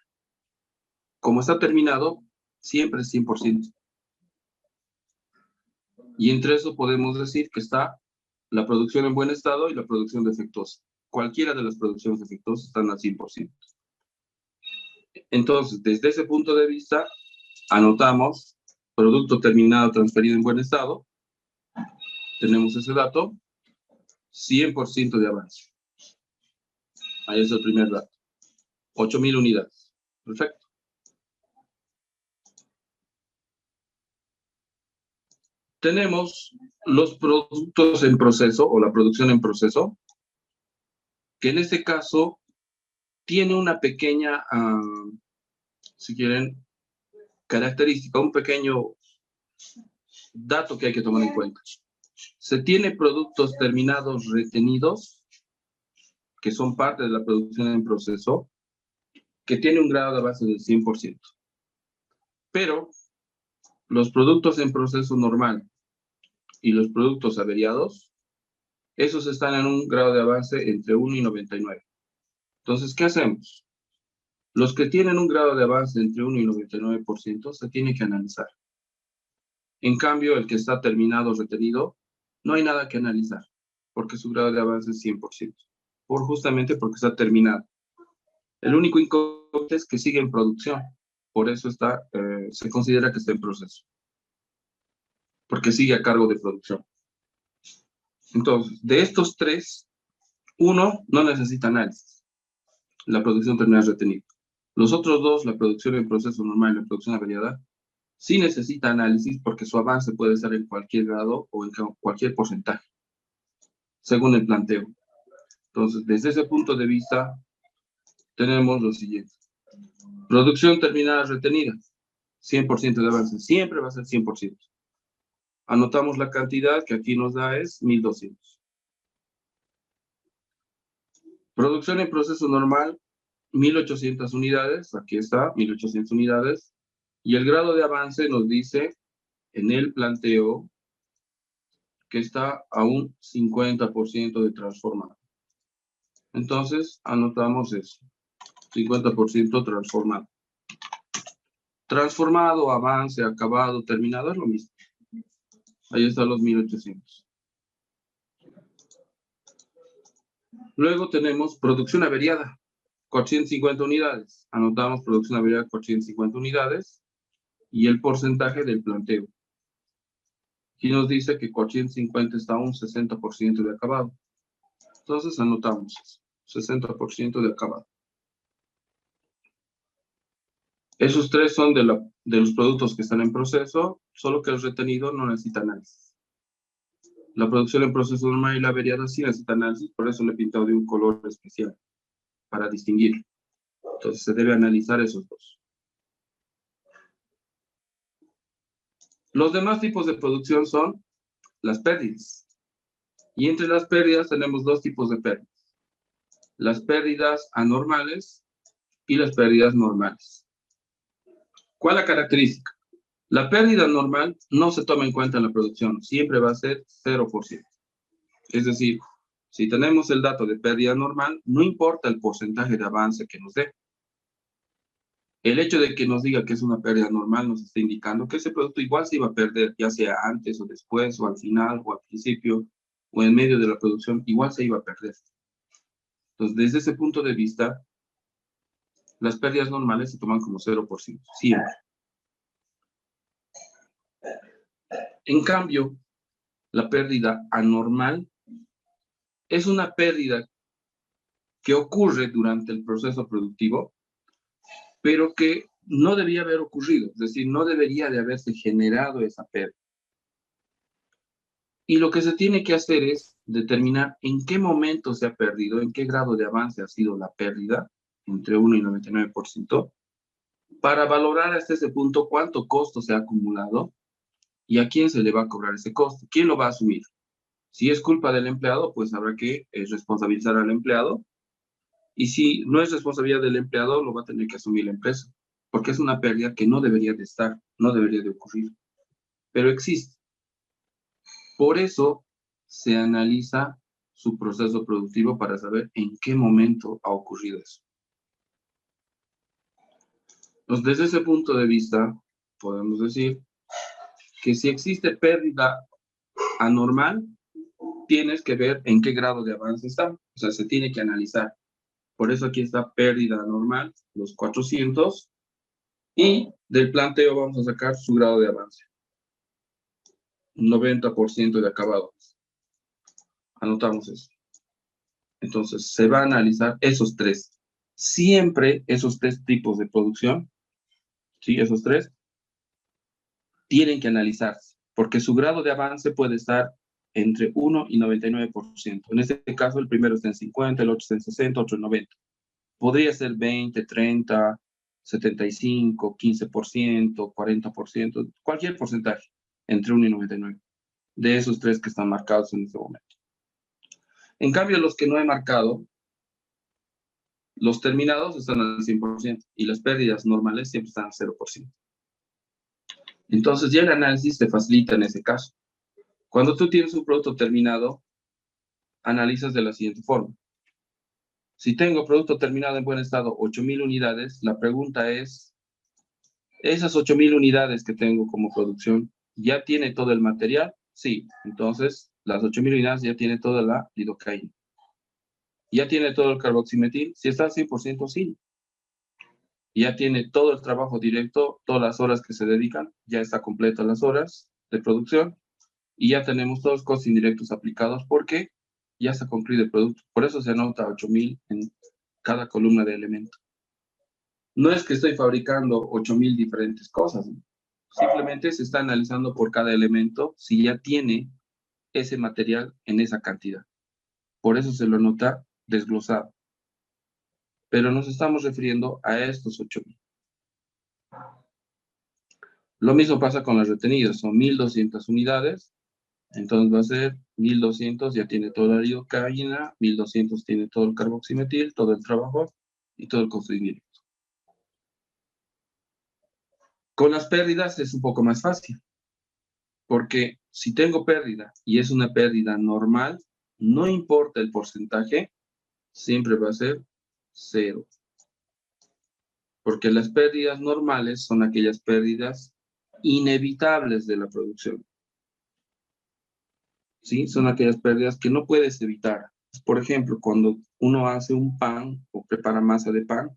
Como está terminado, siempre es 100%. Y entre eso podemos decir que está la producción en buen estado y la producción defectuosa. Cualquiera de las producciones defectuosas están al 100%. Entonces, desde ese punto de vista, anotamos producto terminado transferido en buen estado. Tenemos ese dato, 100% de avance. Ahí es el primer dato. 8.000 unidades. Perfecto. Tenemos los productos en proceso o la producción en proceso, que en este caso tiene una pequeña, si quieren, característica, un pequeño dato que hay que tomar en cuenta. Se tiene productos terminados retenidos, que son parte de la producción en proceso, que tiene un grado de avance del 100%. Pero los productos en proceso normal y los productos averiados, esos están en un grado de avance entre 1 y 99. Entonces, ¿qué hacemos? Los que tienen un grado de avance entre 1 y 99% se tiene que analizar. En cambio, el que está terminado o retenido, no hay nada que analizar. porque su grado de avance es 100%, justamente porque está terminado. El único inconveniente es que sigue en producción, por eso se considera que está en proceso, porque sigue a cargo de producción. Entonces, de estos tres, uno no necesita análisis, la producción terminal retenida. Los otros dos, la producción en proceso normal y la producción averiada, sí necesita análisis porque su avance puede estar en cualquier grado o en cualquier porcentaje, según el planteo. Entonces, desde ese punto de vista, tenemos lo siguiente. Producción terminada retenida, 100% de avance, siempre va a ser 100%. Anotamos la cantidad que aquí nos da es 1200. Producción en proceso normal, 1800 unidades, aquí está, 1800 unidades, y el grado de avance nos dice en el planteo que está a un 50% de transformado. Entonces, anotamos eso, 50% transformado. Transformado, avance, acabado, terminado, es lo mismo. Ahí están los 1800. Luego tenemos producción averiada, 450 unidades. Anotamos producción averiada, 450 unidades, y el porcentaje del planteo. Aquí nos dice que 450 está a un 60% de acabado. Entonces anotamos 60% de acabado. Esos tres son de los productos que están en proceso, solo que el retenido no necesita análisis. La producción en proceso normal y la averiada sí necesita análisis, por eso le he pintado de un color especial, para distinguirlo. Entonces se debe analizar esos dos. Los demás tipos de producción son las pérdidas. Y entre las pérdidas tenemos dos tipos de pérdidas. Las pérdidas anormales y las pérdidas normales. ¿Cuál es la característica? La pérdida normal no se toma en cuenta en la producción, siempre va a ser 0%. Es decir, si tenemos el dato de pérdida normal, no importa el porcentaje de avance que nos dé. El hecho de que nos diga que es una pérdida normal nos está indicando que ese producto igual se iba a perder, ya sea antes o después, o al final, o al principio, o en medio de la producción, igual se iba a perder. Entonces, desde ese punto de vista, las pérdidas normales se toman como 0%, siempre. En cambio, la pérdida anormal es una pérdida que ocurre durante el proceso productivo, pero que no debía haber ocurrido, es decir, no debería de haberse generado esa pérdida. Y lo que se tiene que hacer es determinar en qué momento se ha perdido, en qué grado de avance ha sido la pérdida, entre 1 y 99%, para valorar hasta ese punto cuánto costo se ha acumulado y a quién se le va a cobrar ese costo, quién lo va a asumir. Si es culpa del empleado, pues habrá que responsabilizar al empleado, y si no es responsabilidad del empleado, lo va a tener que asumir la empresa, porque es una pérdida que no debería de estar, no debería de ocurrir, pero existe. Por eso se analiza su proceso productivo para saber en qué momento ha ocurrido eso. Entonces, desde ese punto de vista, podemos decir que si existe pérdida anormal, tienes que ver en qué grado de avance está. O sea, se tiene que analizar. Por eso aquí está pérdida anormal, los 400, y del planteo vamos a sacar su grado de avance. 90% de acabado. Anotamos eso. Entonces, se va a analizar esos tres. Siempre esos tres tipos de producción, ¿sí? Esos tres, tienen que analizarse, porque su grado de avance puede estar entre 1 y 99%. En este caso, el primero está en 50, el otro está en 60, otro en 90. Podría ser 20, 30, 75, 15%, 40%, cualquier porcentaje, entre 1 y 99, de esos tres que están marcados en este momento. En cambio, los que no he marcado, los terminados están al 100% y las pérdidas normales siempre están al 0%. Entonces ya el análisis te facilita en ese caso. Cuando tú tienes un producto terminado, analizas de la siguiente forma. Si tengo producto terminado en buen estado, 8,000 unidades, la pregunta es, ¿esas 8,000 unidades que tengo como producción ya tiene todo el material? Sí, entonces las 8.000 unidades ya tiene toda la lidocaína. Ya tiene todo el carboximetil, si está al 100% sí. Ya tiene todo el trabajo directo, todas las horas que se dedican, ya está completa las horas de producción y ya tenemos todos los costos indirectos aplicados porque ya está concluido el producto. Por eso se anota 8.000 en cada columna de elemento. No es que estoy fabricando 8.000 diferentes cosas, ¿no? Simplemente se está analizando por cada elemento si ya tiene ese material en esa cantidad. Por eso se lo anota desglosado. Pero nos estamos refiriendo a estos 8.000. Lo mismo pasa con las retenidas, son 1.200 unidades, entonces va a ser 1.200, ya tiene toda la lidocaína, 1.200 tiene todo el carboximetil, todo el trabajo y todo el costo indirecto. Con las pérdidas es un poco más fácil, porque si tengo pérdida y es una pérdida normal, no importa el porcentaje, siempre va a ser 0. Porque las pérdidas normales son aquellas pérdidas inevitables de la producción. ¿Sí? Son aquellas pérdidas que no puedes evitar. Por ejemplo, cuando uno hace un pan o prepara masa de pan,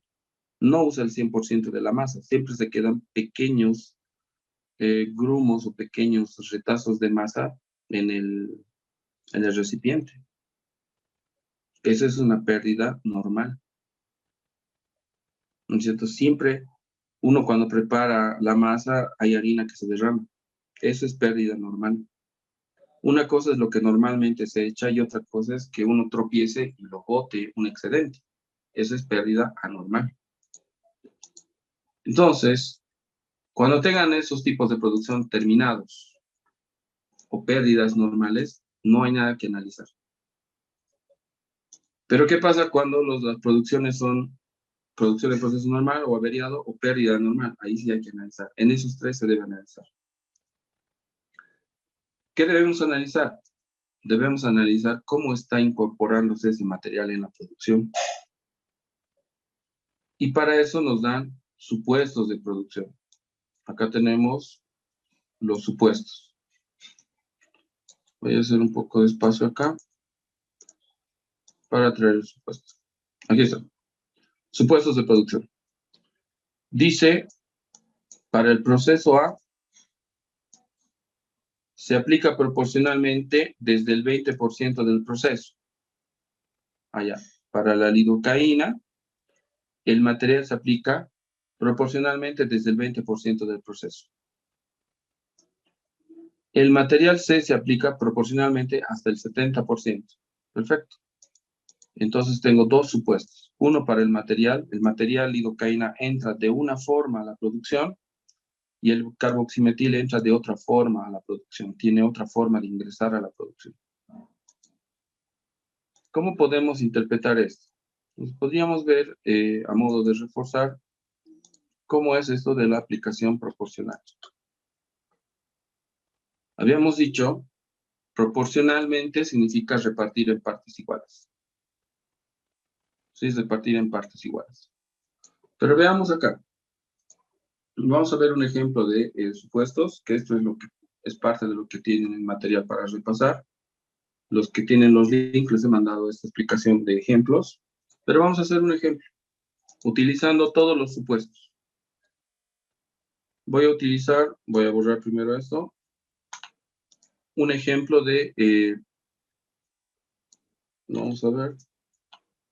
no usa el 100% de la masa. Siempre se quedan pequeños grumos o pequeños retazos de masa en el recipiente. Esa es una pérdida normal. ¿No es cierto? Siempre uno cuando prepara la masa hay harina que se derrama. Eso es pérdida normal. Una cosa es lo que normalmente se echa y otra cosa es que uno tropiece y lo bote un excedente. Eso es pérdida anormal. Entonces, cuando tengan esos tipos de producción terminados o pérdidas normales, no hay nada que analizar. Pero ¿qué pasa cuando las producciones son producción de proceso normal o averiado o pérdida normal? Ahí sí hay que analizar. En esos tres se debe analizar. ¿Qué debemos analizar? Debemos analizar cómo está incorporándose ese material en la producción. Y para eso nos dan supuestos de producción. Acá tenemos los supuestos. Voy a hacer un poco de espacio acá para traer el supuesto. Aquí está. Supuestos de producción. Dice, para el proceso A, se aplica proporcionalmente desde el 20% del proceso. Allá. Para la lidocaína, el material se aplica proporcionalmente desde el 20% del proceso. El material C se aplica proporcionalmente hasta el 70%. Perfecto. Entonces tengo dos supuestos. Uno para el material lidocaína entra de una forma a la producción y el carboximetil entra de otra forma a la producción. Tiene otra forma de ingresar a la producción. ¿Cómo podemos interpretar esto? Pues podríamos ver, a modo de reforzar, cómo es esto de la aplicación proporcional. Habíamos dicho, proporcionalmente significa repartir en partes iguales. Sí, es repartir en partes iguales. Pero veamos acá. Vamos a ver un ejemplo de supuestos, que esto es lo que es parte de lo que tienen el material para repasar. Los que tienen los links les he mandado esta explicación de ejemplos. Pero vamos a hacer un ejemplo, utilizando todos los supuestos. Voy a borrar primero esto. Un ejemplo de, vamos a ver,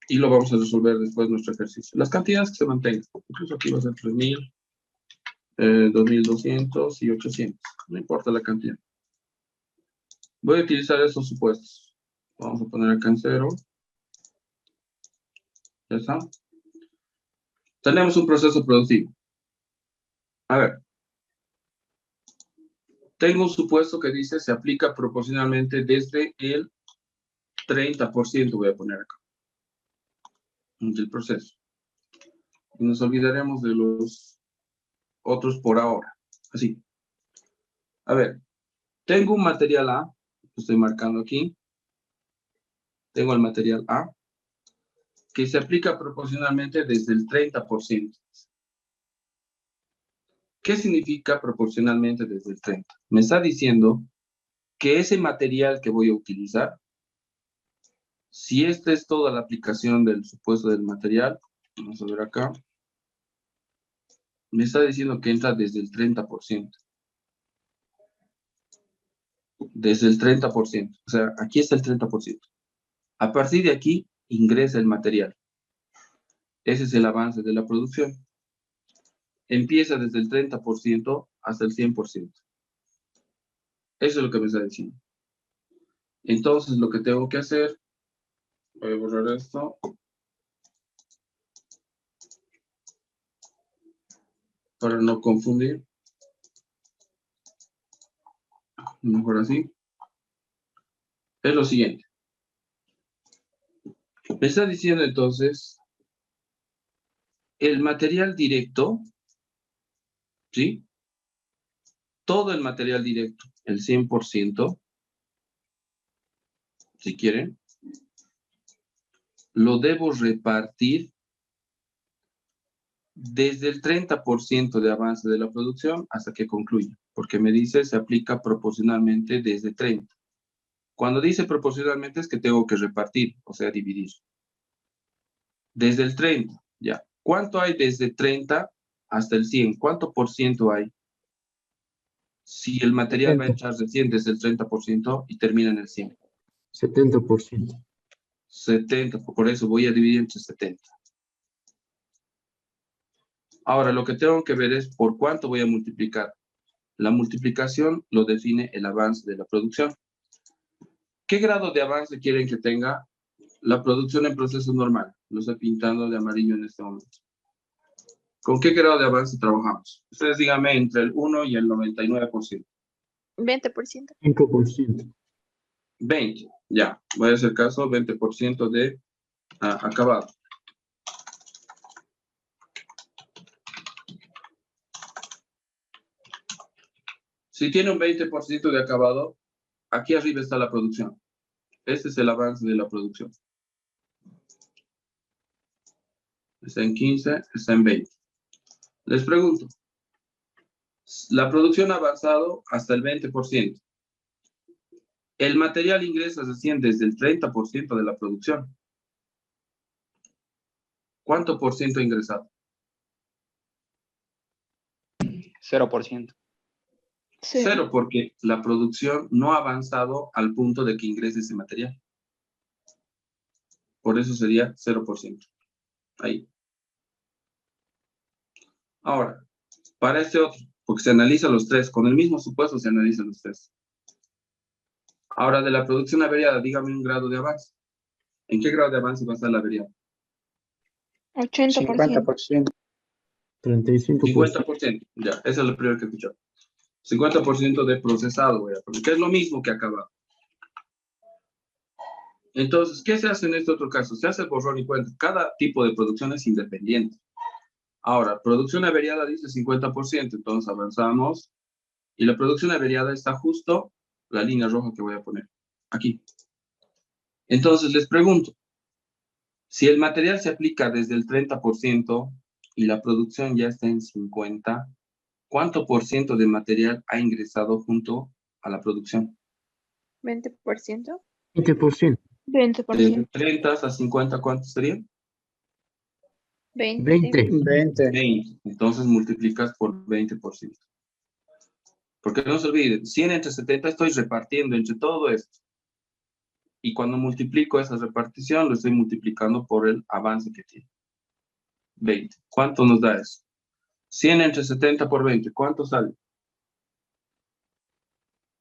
y lo vamos a resolver después de nuestro ejercicio. Las cantidades que se mantengan, incluso aquí va a ser 3.000, 2.200 y 800, no importa la cantidad. Voy a utilizar esos supuestos. Vamos a poner acá en 0. Ya está. Tenemos un proceso productivo. A ver. Tengo un supuesto que dice se aplica proporcionalmente desde el 30%, voy a poner acá, del proceso. Y nos olvidaremos de los otros por ahora. Así. A ver. Tengo un material A, lo estoy marcando aquí. Tengo el material A, que se aplica proporcionalmente desde el 30%. ¿Qué significa proporcionalmente desde el 30%? Me está diciendo que ese material que voy a utilizar, si esta es toda la aplicación del supuesto del material, vamos a ver acá, me está diciendo que entra desde el 30%. Desde el 30%. O sea, aquí está el 30%. A partir de aquí, ingresa el material. Ese es el avance de la producción. Empieza desde el 30% hasta el 100%. Eso es lo que me está diciendo. Entonces, lo que tengo que hacer, voy a borrar esto, para no confundir. Mejor así. Es lo siguiente. Me está diciendo entonces, el material directo, ¿sí? Todo el material directo, el 100%, si quieren, lo debo repartir desde el 30% de avance de la producción hasta que concluya, porque me dice se aplica proporcionalmente desde 30. Cuando dice proporcionalmente es que tengo que repartir, o sea, dividir. Desde el 30, ya. ¿Cuánto hay desde 30 hasta el 100? ¿Cuánto por ciento hay? Si el material va a entrar recién desde el 30% y termina en el 100. 70%. 70, por eso voy a dividir entre 70. Ahora, lo que tengo que ver es por cuánto voy a multiplicar. La multiplicación lo define el avance de la producción. ¿Qué grado de avance quieren que tenga la producción en proceso normal? Lo estoy pintando de amarillo en este momento. ¿Con qué grado de avance trabajamos? Ustedes díganme entre el 1 y el 99%. 20%. 5%. 20, ya. Voy a hacer caso, 20% de acabado. Si tiene un 20% de acabado, aquí arriba está la producción. Este es el avance de la producción. Está en 15, está en 20. Les pregunto, la producción ha avanzado hasta el 20%. El material ingresa recién desde el 30% de la producción. ¿Cuánto por ciento ha ingresado? 0%. Cero, porque la producción no ha avanzado al punto de que ingrese ese material. Por eso sería 0%. Ahí. Ahora, para este otro, porque se analizan los tres, con el mismo supuesto se analizan los tres. Ahora, de la producción averiada, dígame un grado de avance. ¿En qué grado de avance va a estar la averiada? 80%. 50%. 35%. 50%. Ya, esa es la primera que he escuchado. 50% de procesado, voy a poner, que es lo mismo que acabado. Entonces, ¿qué se hace en este otro caso? Se hace el borrón y cuenta. Cada tipo de producción es independiente. Ahora, producción averiada dice 50%, entonces avanzamos. Y la producción averiada está justo la línea roja que voy a poner aquí. Entonces, les pregunto, si el material se aplica desde el 30% y la producción ya está en 50%, ¿cuánto por ciento de material ha ingresado junto a la producción? 20%. 20%. 20%. 30 hasta 50, ¿cuánto sería? 20. 20. 20. Entonces multiplicas por 20%. Porque no se olviden, 100 entre 70 estoy repartiendo entre todo esto. Y cuando multiplico esa repartición, lo estoy multiplicando por el avance que tiene. 20. ¿Cuánto nos da eso? 100 entre 70 por 20. ¿Cuánto sale?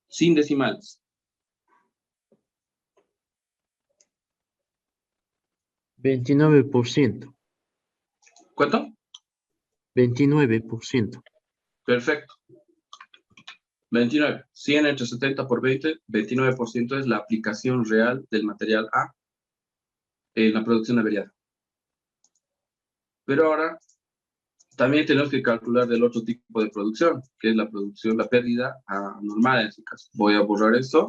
Sin decimales. 29%. ¿Cuánto? 29%. Perfecto. 29. 100 entre 70 por 20. 29% es la aplicación real del material A en la producción averiada. Pero ahora también tenemos que calcular del otro tipo de producción, que es la producción, la pérdida anormal en este caso. Voy a borrar esto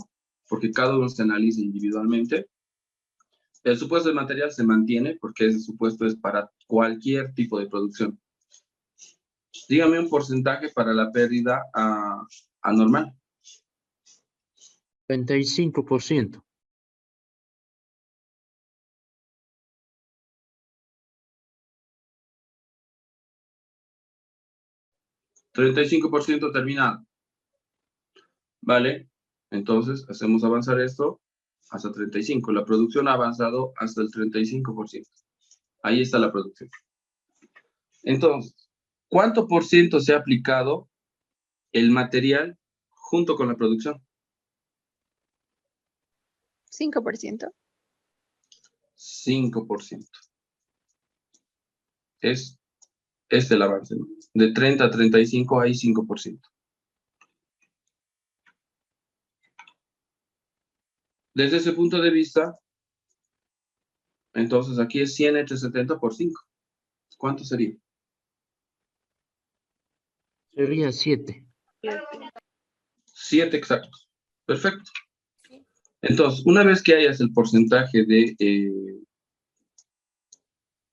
porque cada uno se analiza individualmente. El supuesto del material se mantiene porque ese supuesto es para cualquier tipo de producción. Dígame un porcentaje para la pérdida anormal. 35%. 35% terminado. ¿Vale? Entonces, hacemos avanzar esto hasta 35. La producción ha avanzado hasta el 35%. Ahí está la producción. Entonces, ¿cuánto por ciento se ha aplicado el material junto con la producción? 5%. 5%. Es el avance, ¿no? De 30 a 35 hay 5%. Desde ese punto de vista, entonces aquí es 100 entre 70 por 5. ¿Cuánto sería? Sería 7. 7 exactos. Perfecto. Entonces, una vez que hayas el porcentaje de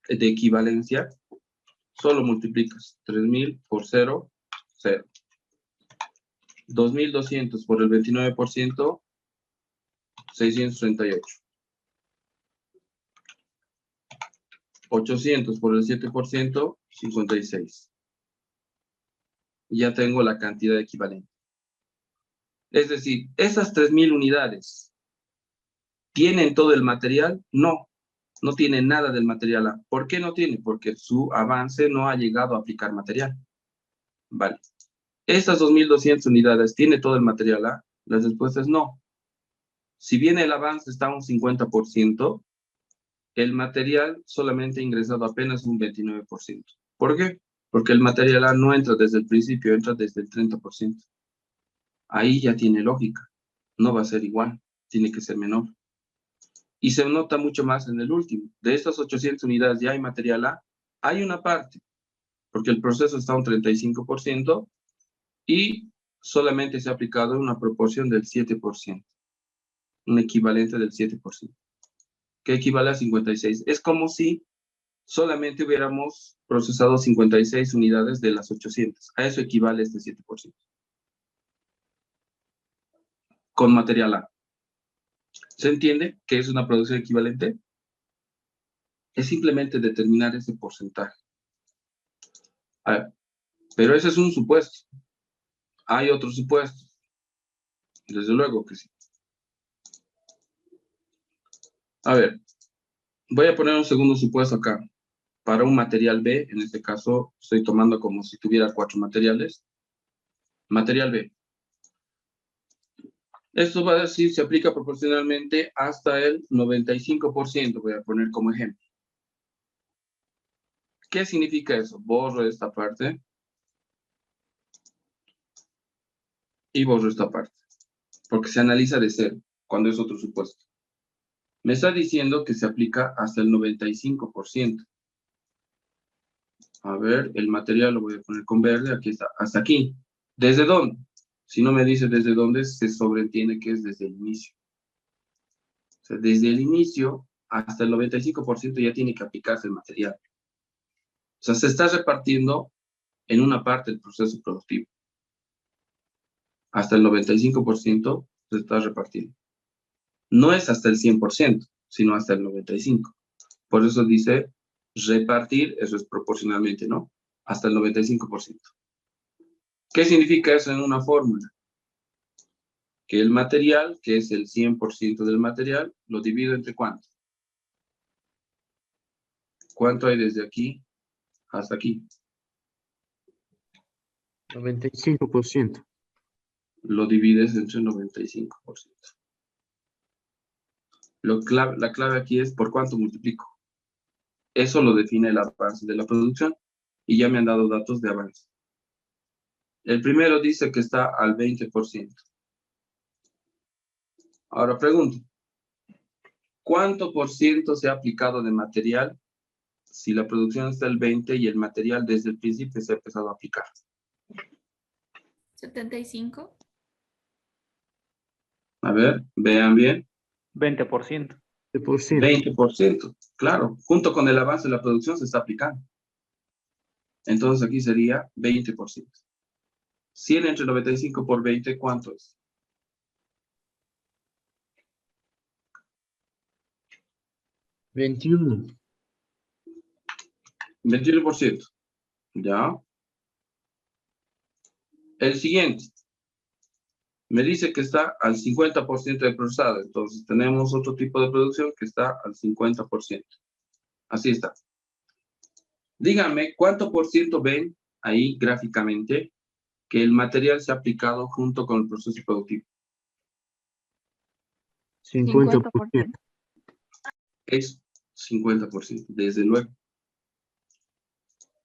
equivalencia, solo multiplicas 3.000 por 0, 0. 2.200 por el 29%, 638. 800 por el 7%, 56. Ya tengo la cantidad equivalente. Es decir, esas 3.000 unidades, ¿tienen todo el material? No, no tienen nada del material A. ¿Por qué no tiene? Porque su avance no ha llegado a aplicar material. Vale. ¿Estas 2.200 unidades tiene todo el material A? La respuesta es no. Si bien el avance está a un 50%, el material solamente ha ingresado apenas un 29%. ¿Por qué? Porque el material A no entra desde el principio, entra desde el 30%. Ahí ya tiene lógica. No va a ser igual, tiene que ser menor. Y se nota mucho más en el último. De estas 800 unidades ya hay material A, hay una parte, porque el proceso está a un 35% y solamente se ha aplicado una proporción del 7%, un equivalente del 7%, que equivale a 56. Es como si solamente hubiéramos procesado 56 unidades de las 800. A eso equivale este 7%. Con material A. ¿Se entiende que es una producción equivalente? Es simplemente determinar ese porcentaje. A ver, pero ese es un supuesto. Hay otros supuestos. Desde luego que sí. A ver, voy a poner un segundo supuesto acá. Para un material B, en este caso, estoy tomando como si tuviera 4 materiales. Material B. Esto va a decir, se aplica proporcionalmente hasta el 95%, voy a poner como ejemplo. ¿Qué significa eso? Borro esta parte y borro esta parte, porque se analiza de cero, cuando es otro supuesto. Me está diciendo que se aplica hasta el 95%. A ver, el material lo voy a poner con verde, aquí está, hasta aquí. ¿Desde dónde? Si no me dice desde dónde, se sobreentiende que es desde el inicio. O sea, desde el inicio hasta el 95% ya tiene que aplicarse el material. O sea, se está repartiendo en una parte del proceso productivo. Hasta el 95% se está repartiendo. No es hasta el 100%, sino hasta el 95%. Por eso dice repartir, eso es proporcionalmente, ¿no? Hasta el 95%. ¿Qué significa eso en una fórmula? Que el material, que es el 100% del material, lo divido entre ¿cuánto? ¿Cuánto hay desde aquí hasta aquí? 95%. Lo divides entre 95%. La clave aquí es por cuánto multiplico. Eso lo define el avance de la producción y ya me han dado datos de avance. El primero dice que está al 20%. Ahora pregunto, ¿cuánto por ciento se ha aplicado de material si la producción está al 20 y el material desde el principio se ha empezado a aplicar? 75. A ver, vean bien. 20%. 20%, claro. Junto con el avance de la producción se está aplicando. Entonces aquí sería 20%. 100 entre 95 por 20, ¿cuánto es? 21. 21%. ¿Ya? El siguiente. Me dice que está al 50% de procesado. Entonces tenemos otro tipo de producción que está al 50%. Así está. Díganme, ¿cuánto por ciento ven ahí gráficamente que el material se ha aplicado junto con el proceso productivo? 50%. Es 50%, desde luego.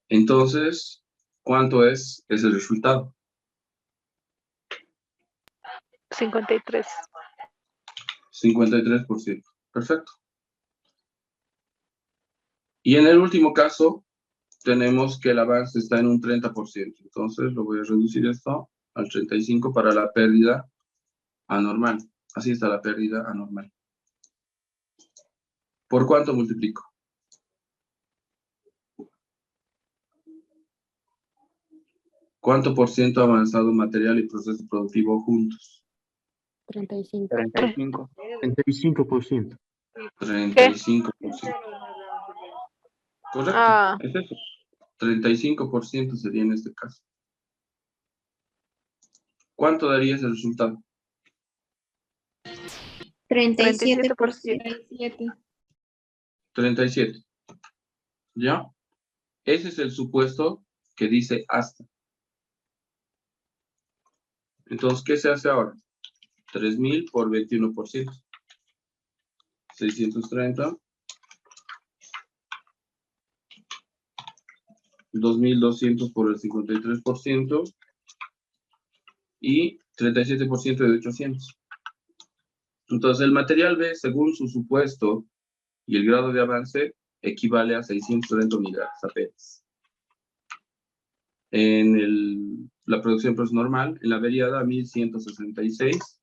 Entonces, ¿cuánto es ese resultado? 53. 53%. Perfecto. Y en el último caso, tenemos que el avance está en un 30%. Entonces, lo voy a reducir esto al 35% para la pérdida anormal. Así está la pérdida anormal. ¿Por cuánto multiplico? ¿Cuánto por ciento ha avanzado material y proceso productivo juntos? 35. 35. 35%. 35%. Correcto, Ah. es eso. 35% sería en este caso. ¿Cuánto daría ese resultado? 37%. 37. ¿Ya? Ese es el supuesto que dice hasta. Entonces, ¿qué se hace ahora? 3.000 por 21%. 630. 2.200 por el 53%. Y 37% de 800. Entonces, el material B, según su supuesto y el grado de avance, equivale a 630 unidades apenas. En la producción normal, en la averiada 1.166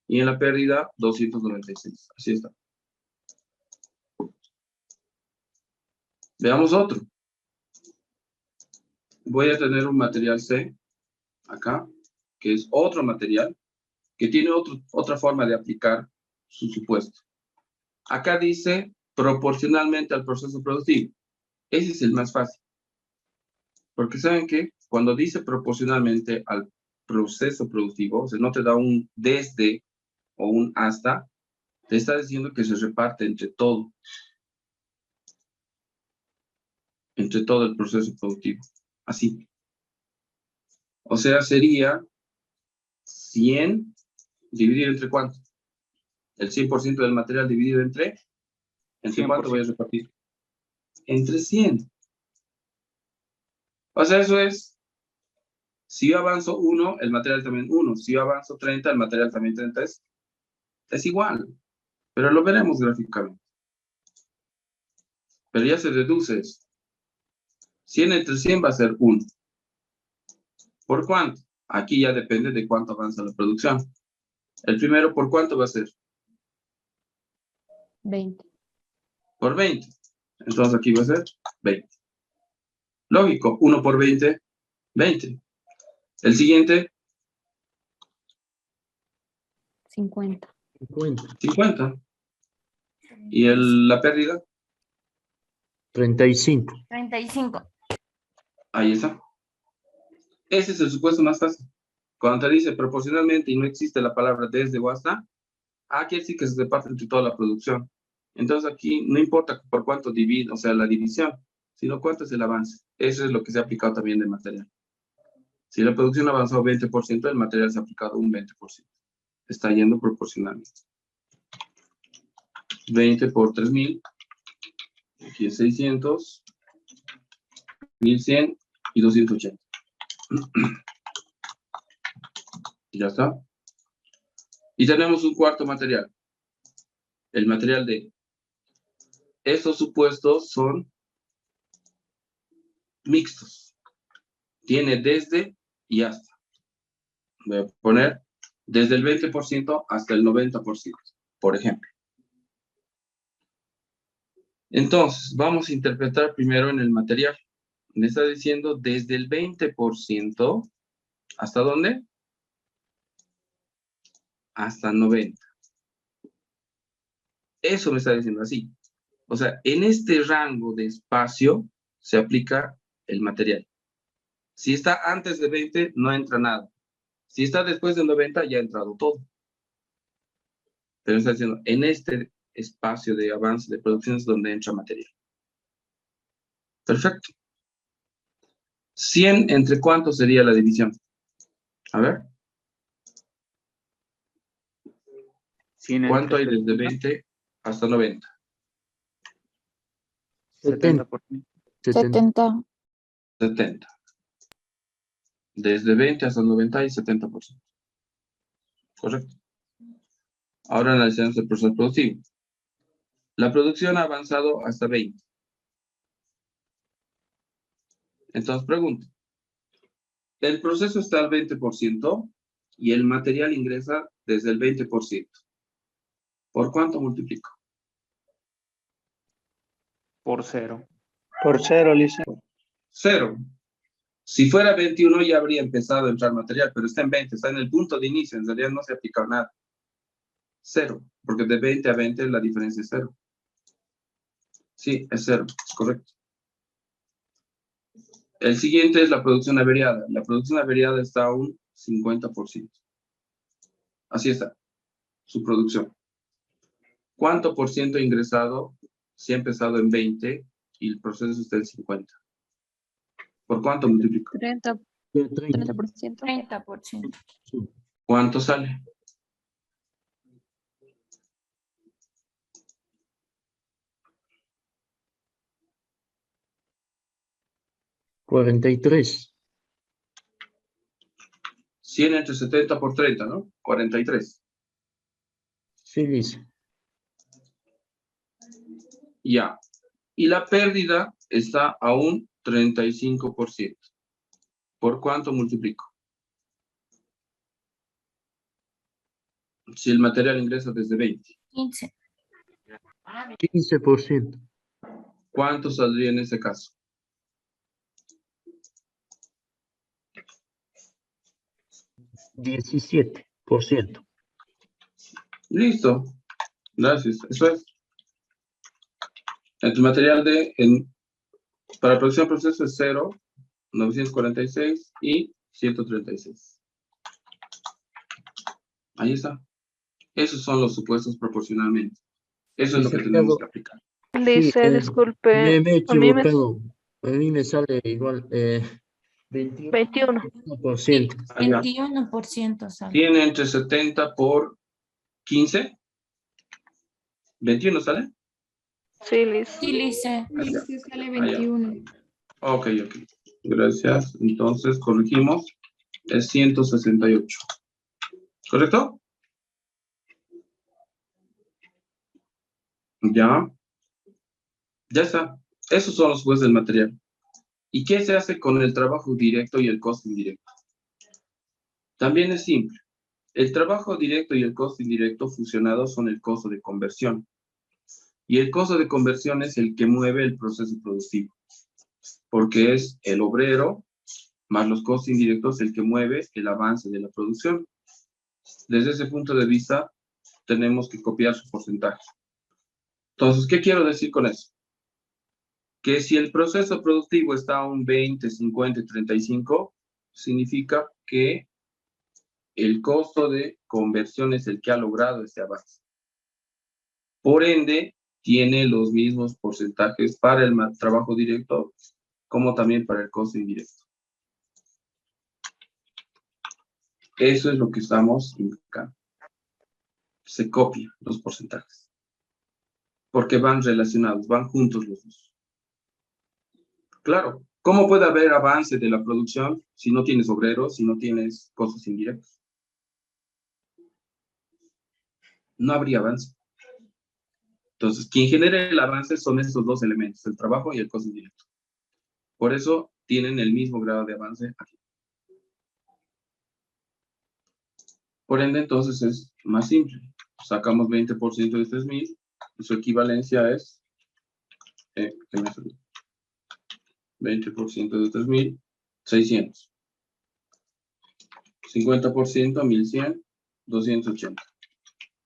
y en la pérdida 296. Así está. Veamos otro. Voy a tener un material C, acá, que es otro material, que tiene otra forma de aplicar su supuesto. Acá dice proporcionalmente al proceso productivo. Ese es el más fácil. Porque ¿saben qué? Cuando dice proporcionalmente al proceso productivo, o sea, no te da un desde o un hasta, te está diciendo que se reparte entre todo el proceso productivo. Así. O sea, sería 100 dividido entre ¿cuánto? El 100% del material dividido entre ¿cuánto voy a repartir? Entre 100. O sea, eso es, si yo avanzo 1, el material también 1. Si yo avanzo 30, el material también 30 es igual. Pero lo veremos gráficamente. Pero ya se deduce eso. 100 entre 100 va a ser 1. ¿Por cuánto? Aquí ya depende de cuánto avanza la producción. El primero, ¿por cuánto va a ser? 20. Por 20. Entonces aquí va a ser 20. Lógico, 1 por 20, 20. El siguiente, 50. 50. ¿Y la pérdida? 35. 35. Ahí está. Ese es el supuesto más fácil. Cuando te dice proporcionalmente y no existe la palabra desde o hasta, quiere decir que se reparte entre toda la producción. Entonces aquí no importa por cuánto divide, o sea, la división, sino cuánto es el avance. Eso es lo que se ha aplicado también de material. Si la producción avanzó 20%, el material se ha aplicado un 20%. Está yendo proporcionalmente. 20 por 3.000. Aquí es 600. 1.100 y 280. Ya está. Y tenemos un cuarto material. El material D. Estos supuestos son mixtos. Tiene desde y hasta. Voy a poner desde el 20% hasta el 90%, por ejemplo. Entonces, vamos a interpretar primero en el material. Me está diciendo desde el 20%, ¿hasta dónde? Hasta 90%. Eso me está diciendo así. O sea, en este rango de espacio se aplica el material. Si está antes de 20, no entra nada. Si está después de 90, ya ha entrado todo. Pero está diciendo, en este espacio de avance de producción es donde entra material. Perfecto. 100 entre cuánto sería la división. A ver. 100 ¿Cuánto hay entre desde 20 hasta 90? 70%. 70. 70. Desde 20 hasta 90 hay 70%. Correcto. Ahora analizamos el proceso productivo. La producción ha avanzado hasta 20. Entonces pregunto, el proceso está al 20% y el material ingresa desde el 20%. ¿Por cuánto multiplico? Por 0. Por 0, licenciado. 0. Si fuera 21 ya habría empezado a entrar material, pero está en 20, está en el punto de inicio, en realidad no se ha aplicado nada. 0, porque de 20 a 20 la diferencia es 0. Sí, es 0, es correcto. El siguiente es la producción averiada. La producción averiada está a un 50%. Así está, su producción. ¿Cuánto por ciento ha ingresado si ha empezado en 20 y el proceso está en 50? ¿Por cuánto multiplico? 30%. 30%. Sí. ¿Cuánto sale? $43. 100 entre 70 por 30, ¿no? 43. Sí, dice. Ya. Y la pérdida está a un 35%. ¿Por cuánto multiplico? Si el material ingresa desde 20. 15. 15%. ¿Cuánto saldría en ese caso? $17%. Listo. Gracias. Eso es. El material para producción proceso es 0, 946 y 136. Ahí está. Esos son los supuestos proporcionalmente. Eso es lo que tenemos que aplicar. Dice, Sí, disculpe, me he a mí me equivocado. A mí me sale igual 21%. 21. Allá. 21% sale. Tiene entre 70 por 15. 21 sale. Sí, Liz. Sí, Lice. Allá. Sale Allá. 21. Ok. Gracias. Entonces corregimos. Es 168. ¿Correcto? Ya. Ya está. Esos son los jueces del material. ¿Y qué se hace con el trabajo directo y el costo indirecto? También es simple. El trabajo directo y el costo indirecto fusionados son el costo de conversión. Y el costo de conversión es el que mueve el proceso productivo. Porque es el obrero más los costos indirectos el que mueve el avance de la producción. Desde ese punto de vista, tenemos que copiar su porcentaje. Entonces, ¿qué quiero decir con eso? Que si el proceso productivo está a un 20, 50, 35, significa que el costo de conversión es el que ha logrado este avance. Por ende, tiene los mismos porcentajes para el trabajo directo como también para el costo indirecto. Eso es lo que estamos indicando. Se copian los porcentajes. Porque van relacionados, van juntos los dos. Claro, ¿cómo puede haber avance de la producción si no tienes obreros, si no tienes costos indirectos? No habría avance. Entonces, quien genera el avance son estos dos elementos, el trabajo y el costo indirecto. Por eso tienen el mismo grado de avance aquí. Por ende, entonces es más simple. Sacamos 20% de 3,000 y su equivalencia es 20% de 3,000, 600. 50%, 1,100, 280.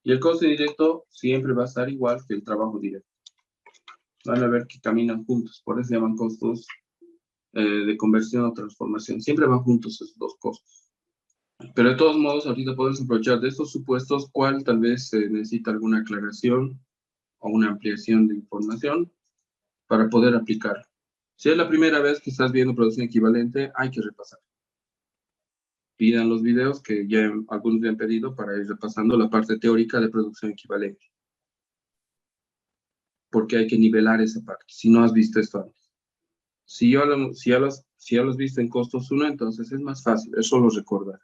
Y el costo indirecto siempre va a estar igual que el trabajo directo. Van a ver que caminan juntos, por eso se llaman costos de conversión o transformación. Siempre van juntos esos dos costos. Pero de todos modos, ahorita podemos aprovechar de estos supuestos, cuál tal vez se necesita alguna aclaración o una ampliación de información para poder aplicar. Si es la primera vez que estás viendo producción equivalente, hay que repasar. Pidan los videos que ya algunos me han pedido para ir repasando la parte teórica de producción equivalente. Porque hay que nivelar esa parte, si no has visto esto antes. Si ya los viste en costos 1, entonces es más fácil, es solo recordar.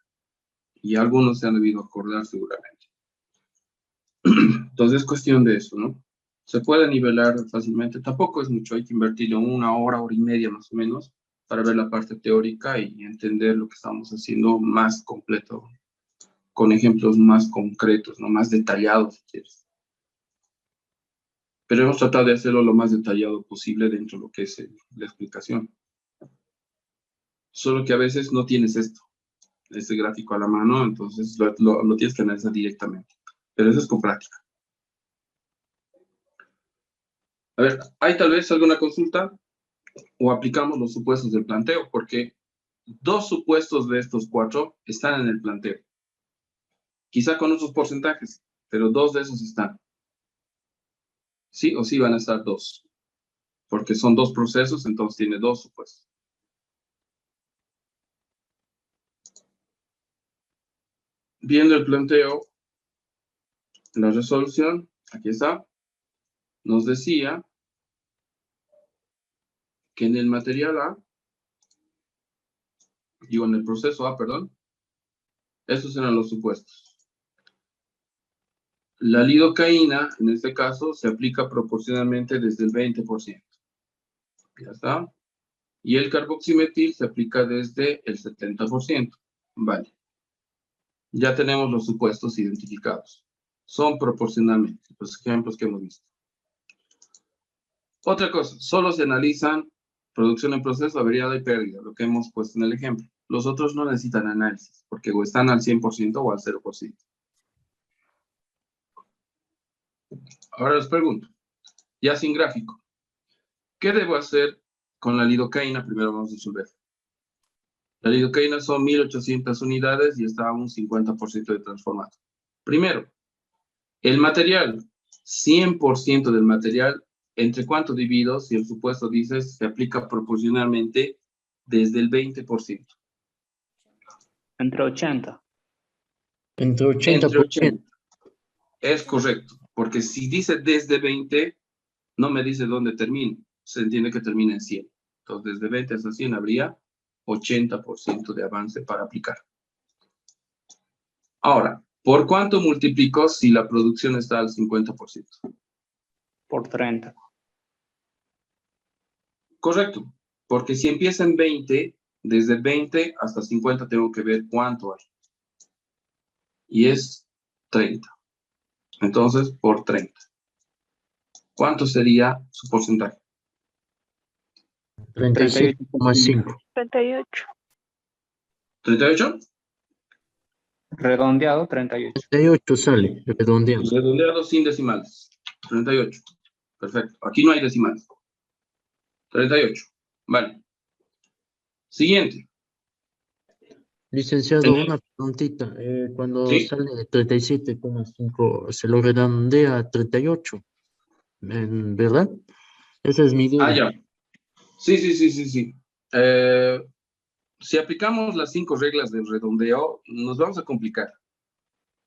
Y algunos se han debido acordar seguramente. Entonces es cuestión de eso, ¿no? Se puede nivelar fácilmente, tampoco es mucho, hay que invertirle una hora y media más o menos para ver la parte teórica y entender lo que estamos haciendo más completo, con ejemplos más concretos, ¿no? Más detallados, si quieres. Pero hemos tratado de hacerlo lo más detallado posible dentro de lo que es la explicación. Solo que a veces no tienes este gráfico a la mano, entonces lo tienes que analizar directamente. Pero eso es con práctica. A ver, ¿hay tal vez alguna consulta? O aplicamos los supuestos del planteo, porque 2 supuestos de estos 4 están en el planteo. Quizá con otros porcentajes, pero 2 de esos están. Sí o sí van a estar 2. Porque son 2 procesos, entonces tiene 2 supuestos. Viendo el planteo, la resolución, aquí está, nos decía que en el material A, digo en el proceso A, perdón, estos eran los supuestos. La lidocaína, en este caso, se aplica proporcionalmente desde el 20%. Ya está. Y el carboximetil se aplica desde el 70%. Vale. Ya tenemos los supuestos identificados. Son proporcionalmente, los ejemplos que hemos visto. Otra cosa, solo se analizan producción en proceso, averiada y pérdida, lo que hemos puesto en el ejemplo. Los otros no necesitan análisis, porque o están al 100% o al 0%. Ahora les pregunto, ya sin gráfico, ¿qué debo hacer con la lidocaína? Primero vamos a resolver. La lidocaína son 1800 unidades y está a un 50% de transformado. Primero, el material, 100% del material, ¿entre cuánto divido? Si el supuesto dice se aplica proporcionalmente desde el 20%. Entre 80. Entre 80%. Entre 80. Es correcto, porque si dice desde 20, no me dice dónde termina. Se entiende que termina en 100. Entonces, desde 20 hasta 100 habría 80% de avance para aplicar. Ahora, ¿por cuánto multiplico si la producción está al 50%? Por 30. Correcto, porque si empieza en 20, desde 20 hasta 50 tengo que ver cuánto hay. Y es 30. Entonces, por 30. ¿Cuánto sería su porcentaje? 37,5. 38. ¿38? Redondeado, 38. 38 sale, redondeando. Redondeado sin decimales. 38. Perfecto. Aquí no hay decimales. 38. Vale. Siguiente. Licenciado, Tenemos- una preguntita. Cuando Sí. sale de 37,5, se lo redondea a 38, ¿verdad? Esa es mi duda. Ah, ya. Sí. Si aplicamos las 5 reglas del redondeo, nos vamos a complicar.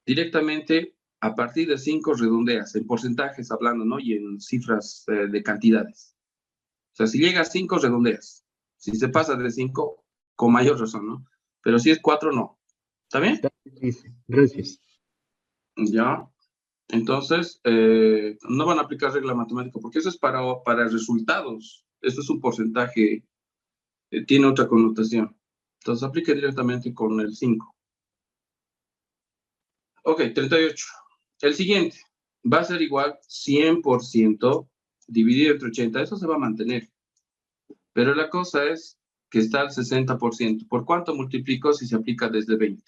Directamente, a partir de 5 redondeas, en porcentajes hablando, ¿no? Y en cifras de cantidades. O sea, si llega a 5, redondeas. Si se pasa de 5, con mayor razón, ¿no? Pero si es 4, no. ¿Está bien? Gracias. Ya. Entonces, no van a aplicar regla matemática, porque eso es para resultados. Esto es un porcentaje, tiene otra connotación. Entonces, aplique directamente con el 5. Ok, 38. El siguiente va a ser igual 100% dividido entre 80. Eso se va a mantener. Pero la cosa es que está al 60%. ¿Por cuánto multiplico si se aplica desde 20?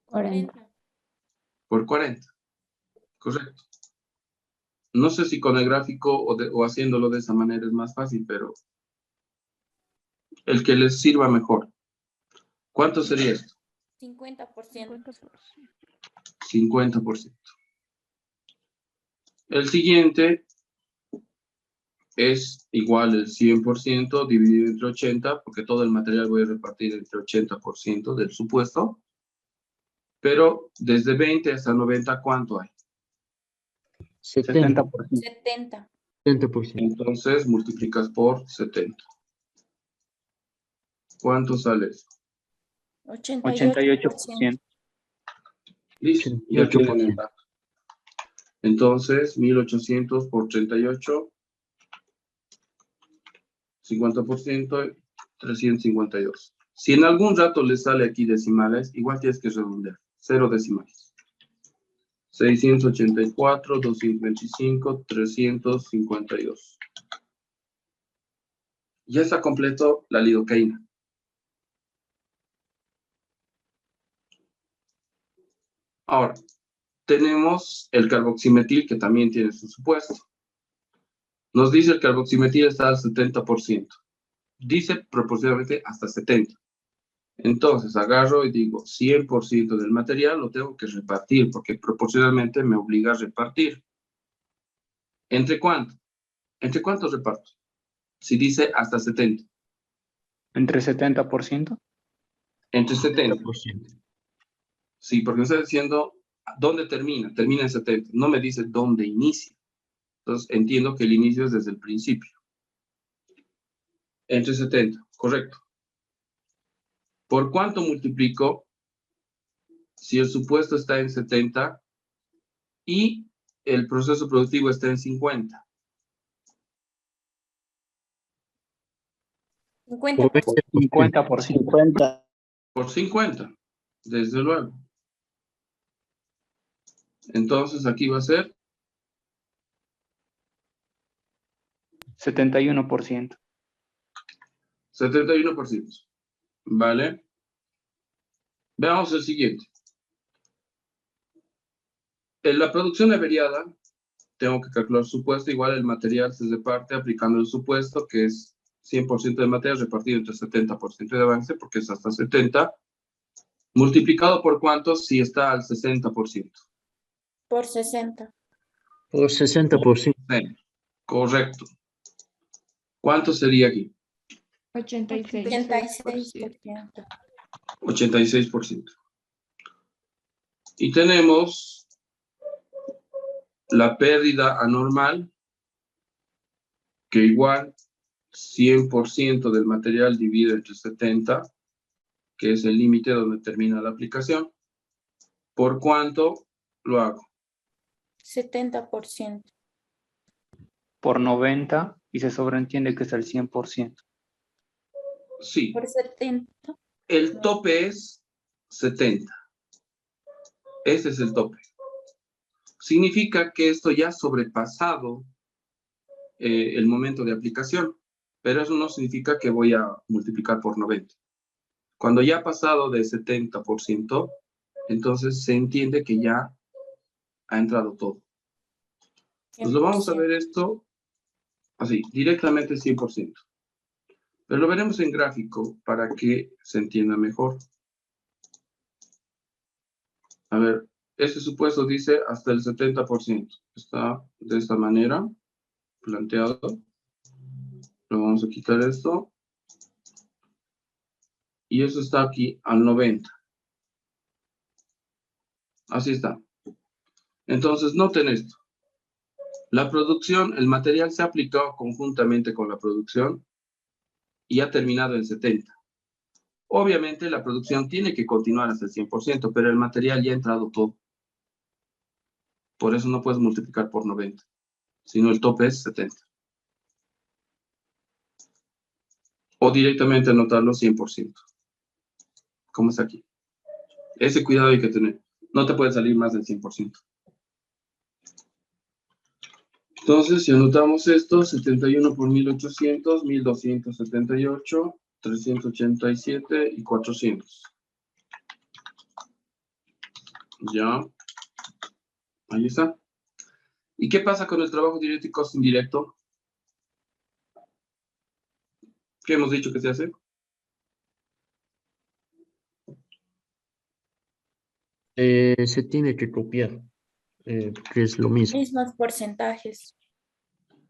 40. Por 40. Correcto. No sé si con el gráfico o haciéndolo de esa manera es más fácil, pero el que les sirva mejor. ¿Cuánto sería esto? 50%. 50%. El siguiente es igual el 100% dividido entre 80, porque todo el material voy a repartir entre 80% del supuesto. Pero desde 20 hasta 90, ¿cuánto hay? 70. 70%. 70. 70%. Entonces multiplicas por 70. ¿Cuánto sale eso? 88%. 88%. Listo, ya tienen el 88%. dato. Entonces, 1800 por 38, 50%, 352. Si en algún rato les sale aquí decimales, igual tienes que redondear, 0 decimales. 684, 225, 352. Ya está completo la lidocaína. Ahora, tenemos el carboximetil que también tiene su supuesto. Nos dice el carboximetil está al 70%. Dice proporcionalmente hasta 70%. Entonces agarro y digo 100% del material lo tengo que repartir porque proporcionalmente me obliga a repartir. ¿Entre cuánto? ¿Entre cuántos reparto? Si dice hasta 70. Entre 70%. Entre 70. 70%. Sí, porque me está diciendo dónde termina. Termina en 70. No me dice dónde inicia. Entonces entiendo que el inicio es desde el principio. Entre 70, correcto. ¿Por cuánto multiplico si el supuesto está en 70 y el proceso productivo está en 50? 50%. 50%. 50. Por 50, desde luego. Entonces aquí va a ser 71%. 71%. ¿Vale? Veamos el siguiente. En la producción averiada, tengo que calcular supuesto, igual el material se reparte aplicando el supuesto, que es 100% de material repartido entre 70% de avance, porque es hasta 70, multiplicado por cuánto si está al 60%. Por 60. Por 60%. Correcto. ¿Cuánto sería aquí? 86%. 86%. Y tenemos la pérdida anormal, que igual 100% del material dividido entre 70, que es el límite donde termina la aplicación. ¿Por cuánto lo hago? 70%. Por 90 y se sobreentiende que es el 100%. Sí, Por 70. el tope es 70. Ese es el tope. Significa que esto ya ha sobrepasado el momento de aplicación, pero eso no significa que voy a multiplicar por 90. Cuando ya ha pasado de 70%, entonces se entiende que ya ha entrado todo. Pues lo vamos a ver esto así, directamente 100%. Pero lo veremos en gráfico para que se entienda mejor. A ver, este supuesto dice hasta el 70%. Está de esta manera planteado. Lo vamos a quitar esto. Y eso está aquí al 90. Así está. Entonces, noten esto. La producción, el material se ha aplicado conjuntamente con la producción y ha terminado en 70. Obviamente, la producción tiene que continuar hasta el 100%, pero el material ya ha entrado todo. Por eso no puedes multiplicar por 90, sino el tope es 70. O directamente anotarlo 100%, como está aquí. Ese cuidado hay que tener. No te puede salir más del 100%. Entonces, si anotamos esto, 71 por 1800, 1278, 387 y 400. Ya. Ahí está. ¿Y qué pasa con el trabajo directo y costo indirecto? ¿Qué hemos dicho que se hace? Se tiene que copiar, porque es lo mismo. Mismos porcentajes.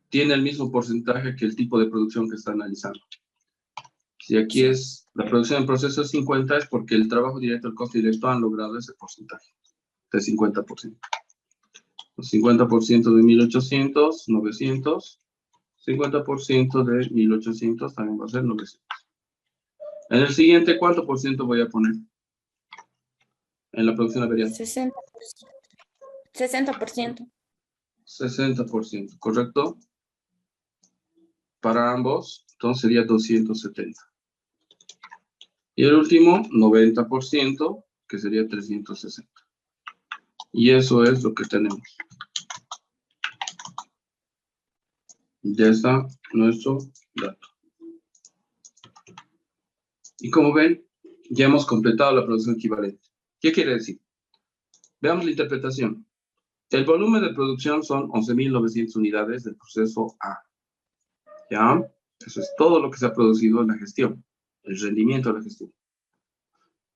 Tiene el mismo porcentaje que el tipo de producción que está analizando. Si aquí Sí. es la producción en proceso es 50, es porque el trabajo directo y el costo directo han logrado ese porcentaje de 50%. El 50% de 1800, 900. 50% de 1800 también va a ser 900. En el siguiente, ¿cuánto por ciento voy a poner? En la producción averiada. 60%. 60%. 60%, ¿correcto? Para ambos, entonces sería 270. Y el último, 90%, que sería 360. Y eso es lo que tenemos. Ya está nuestro dato. Y como ven, ya hemos completado la producción equivalente. ¿Qué quiere decir? Veamos la interpretación. El volumen de producción son 11.900 unidades del proceso A. ¿Ya? Eso es todo lo que se ha producido en la gestión, el rendimiento de la gestión.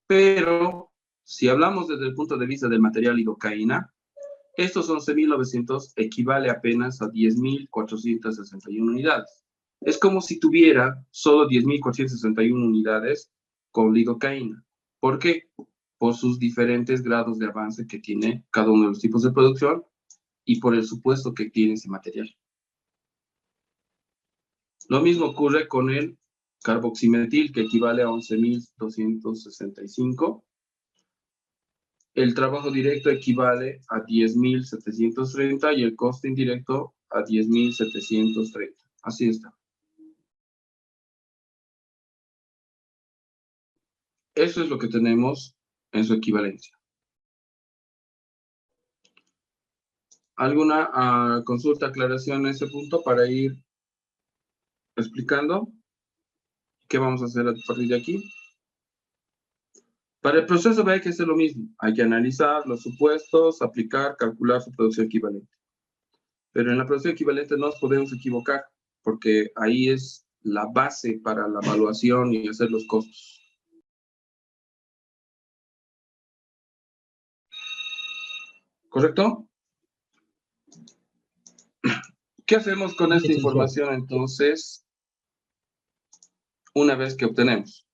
Pero, si hablamos desde el punto de vista del material lidocaína, estos 11.900 equivale apenas a 10.461 unidades. Es como si tuviera solo 10.461 unidades con lidocaína. ¿Por qué? Por sus diferentes grados de avance que tiene cada uno de los tipos de producción y por el supuesto que tiene ese material. Lo mismo ocurre con el carboximetil, que equivale a 11.265. El trabajo directo equivale a 10.730 y el costo indirecto a 10.730. Así está. Eso es lo que tenemos en su equivalencia. ¿Alguna consulta, aclaración en ese punto para ir explicando qué vamos a hacer a partir de aquí? Para el proceso B hay que hacer lo mismo. Hay que analizar los supuestos, aplicar, calcular su producción equivalente. Pero en la producción equivalente no nos podemos equivocar, porque ahí es la base para la evaluación y hacer los costos. ¿Correcto? ¿Qué hacemos con esta información entonces una vez que obtenemos?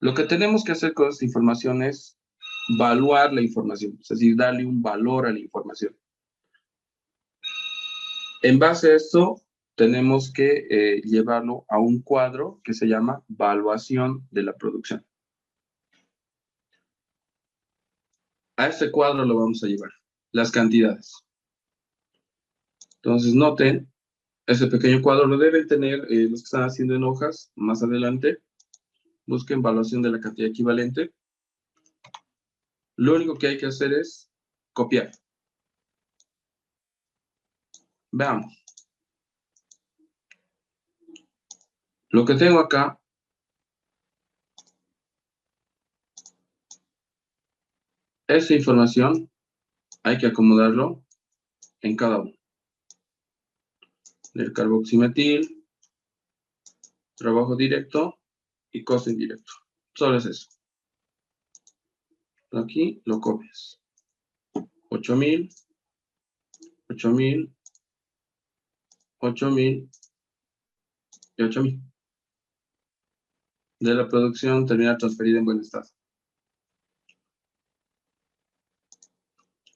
Lo que tenemos que hacer con esta información es evaluar la información, es decir, darle un valor a la información. En base a esto, tenemos que llevarlo a un cuadro que se llama evaluación de la producción. A este cuadro lo vamos a llevar, las cantidades. Entonces, noten, ese pequeño cuadro lo deben tener los que están haciendo en hojas más adelante. Busquen evaluación de la cantidad equivalente. Lo único que hay que hacer es copiar. Veamos. Lo que tengo acá esa información hay que acomodarlo en cada uno. El carboximetil, trabajo directo y costo indirecto. Solo es eso. Aquí lo copias. 8.000, 8.000, 8.000 y 8.000. De la producción termina transferida en buen estado.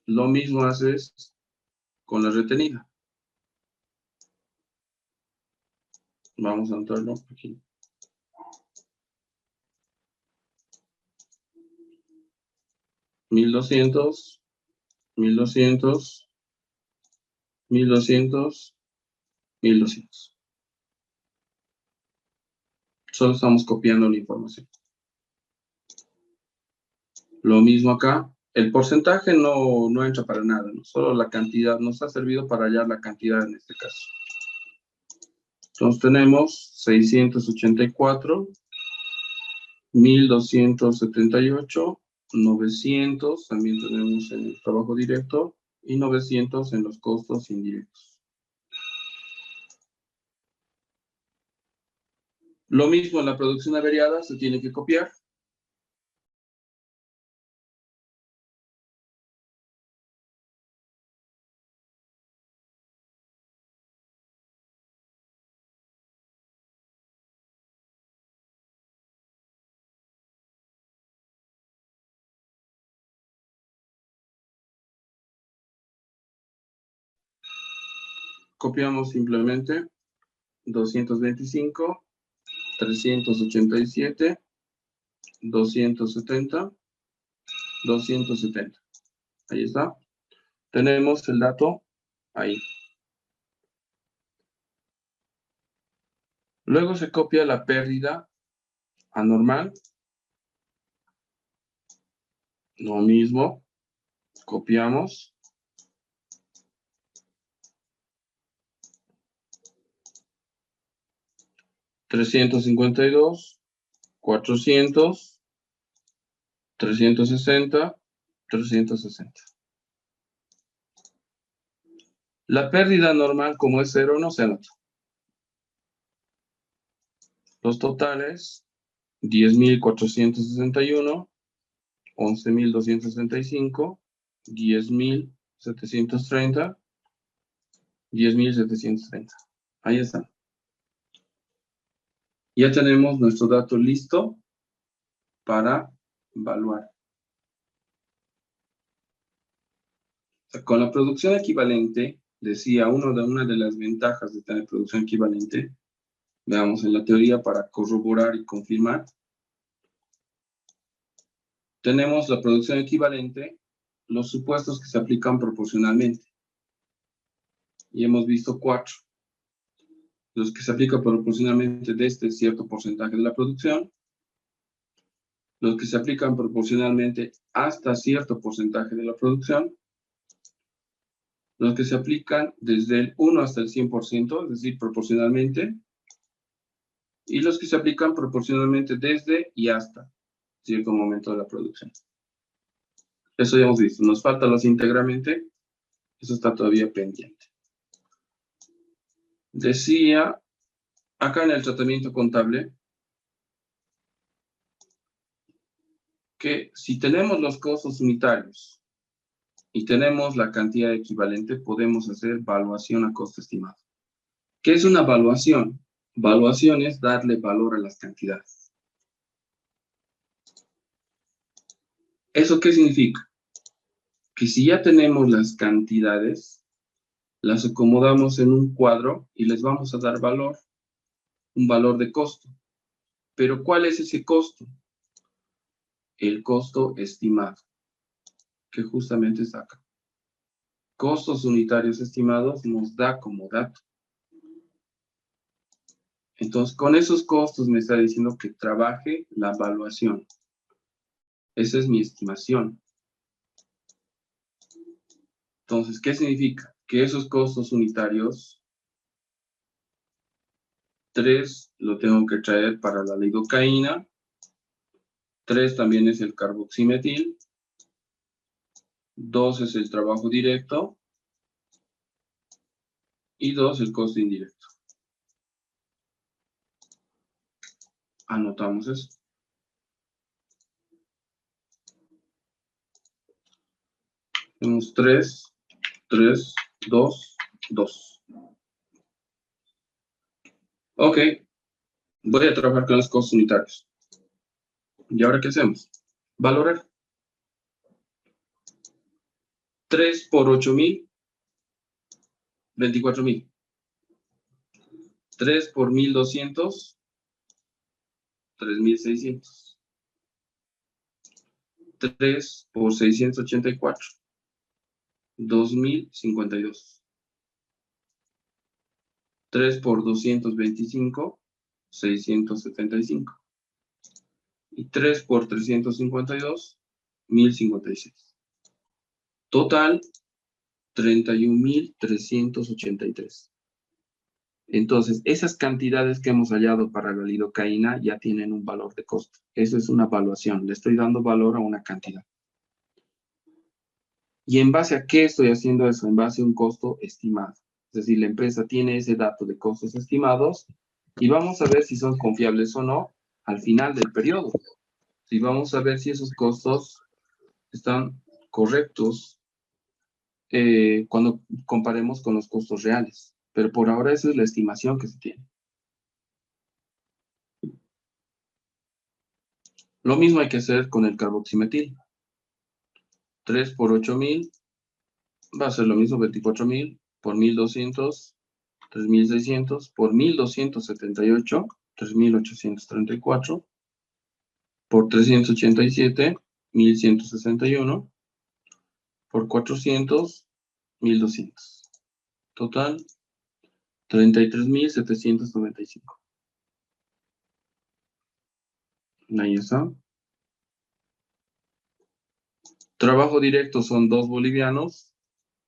Lo mismo haces con la retenida. Vamos a anotarlo aquí. $1,200, 1,200, 1,200, 1,200. Solo estamos copiando la información. Lo mismo acá. El porcentaje no entra para nada, ¿no? Solo la cantidad. Nos ha servido para hallar la cantidad en este caso. Entonces tenemos 684, 1,278, 900, también tenemos en el trabajo directo, y 900 en los costos indirectos. Lo mismo en la producción averiada, se tiene que copiar. Copiamos simplemente 225, 387, 270, 270. Ahí está. Tenemos el dato ahí. Luego se copia la pérdida anormal. Lo mismo. Copiamos. $352, 400, 360, 360. La pérdida normal, como es 0, no se anota. Los totales, 10.461, 11.265, 10.730, 10.730. Ahí están. Ya tenemos nuestro dato listo para evaluar. Con la producción equivalente, decía una de las ventajas de tener producción equivalente, veamos en la teoría para corroborar y confirmar. Tenemos la producción equivalente, los supuestos que se aplican proporcionalmente. Y hemos visto 4. Los que se aplican proporcionalmente desde cierto porcentaje de la producción. Los que se aplican proporcionalmente hasta cierto porcentaje de la producción. Los que se aplican desde el 1 hasta el 100%, es decir, proporcionalmente. Y los que se aplican proporcionalmente desde y hasta cierto momento de la producción. Eso ya hemos visto. Nos falta los íntegramente. Eso está todavía pendiente. Decía, acá en el tratamiento contable, que si tenemos los costos unitarios y tenemos la cantidad equivalente, podemos hacer valuación a costo estimado. ¿Qué es una valuación? Valuación es darle valor a las cantidades. ¿Eso qué significa? Que si ya tenemos las cantidades, las acomodamos en un cuadro y les vamos a dar valor, un valor de costo. Pero ¿cuál es ese costo? El costo estimado, que justamente está acá. Costos unitarios estimados nos da como dato. Entonces, con esos costos me está diciendo que trabaje la evaluación. Esa es mi estimación. Entonces, ¿qué significa? Que esos costos unitarios, 3 lo tengo que traer para la lidocaína, 3 también es el carboximetil, 2 es el trabajo directo y 2 el costo indirecto. Anotamos eso. Tenemos 3, 3, 2, 2. Ok. Voy a trabajar con los costos unitarios. ¿Y ahora qué hacemos? Valorar. 3 por 8.000, 24.000. 3 por 1.200, 3.600. 3 por 684, 2.052. 3 por 225, 675. Y 3 por 352, 1.056. Total, 31.383. Entonces, esas cantidades que hemos hallado para la lidocaína ya tienen un valor de costo. Eso es una evaluación. Le estoy dando valor a una cantidad. ¿Y en base a qué estoy haciendo eso? En base a un costo estimado. Es decir, la empresa tiene ese dato de costos estimados y vamos a ver si son confiables o no al final del periodo. Y vamos a ver si esos costos están correctos cuando comparemos con los costos reales. Pero por ahora esa es la estimación que se tiene. Lo mismo hay que hacer con el carboximetil. 3 por 8,000 va a ser lo mismo, 24,000 por 1,200, 3,600 por 1,278, 3,834 por 387, 1,161 por 400, 1,200. Total, 33,795. Ahí está. Trabajo directo son 2 bolivianos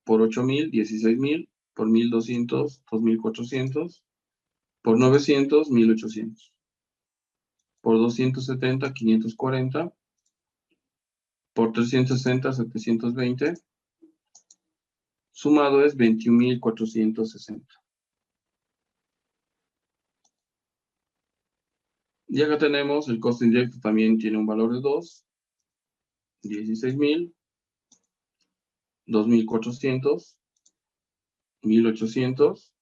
por 8,000, 16,000 por 1,200, 2,400 por 900, 1,800 por 270, 540 por 360, 720 sumado es 21,460. Y acá tenemos el costo indirecto, también tiene un valor de 2, 16,000, 2,400, 1,800,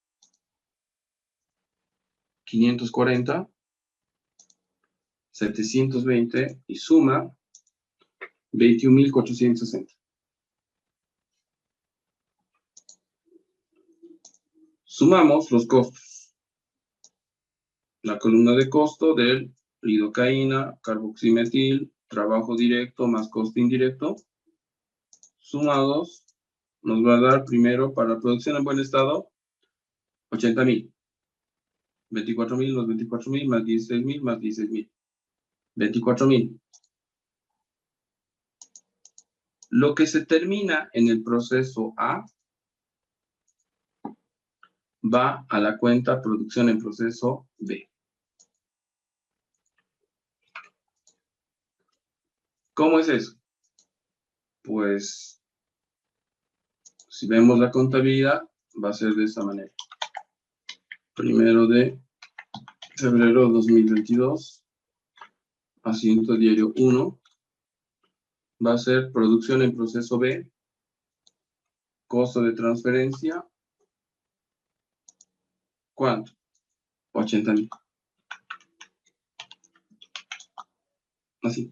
540, 720 y suma 21,460. Sumamos los costos. La columna de costo del lidocaína, carboximetil, trabajo directo más costo indirecto, sumados, nos va a dar primero para producción en buen estado, 80,000. 24,000 más 24,000 más 16,000 más 16,000. 24,000. Lo que se termina en el proceso A va a la cuenta producción en proceso B. ¿Cómo es eso? Pues, si vemos la contabilidad, va a ser de esta manera. 1 de febrero de 2022, asiento diario 1, va a ser producción en proceso B, costo de transferencia, ¿cuánto? 80,000. Así.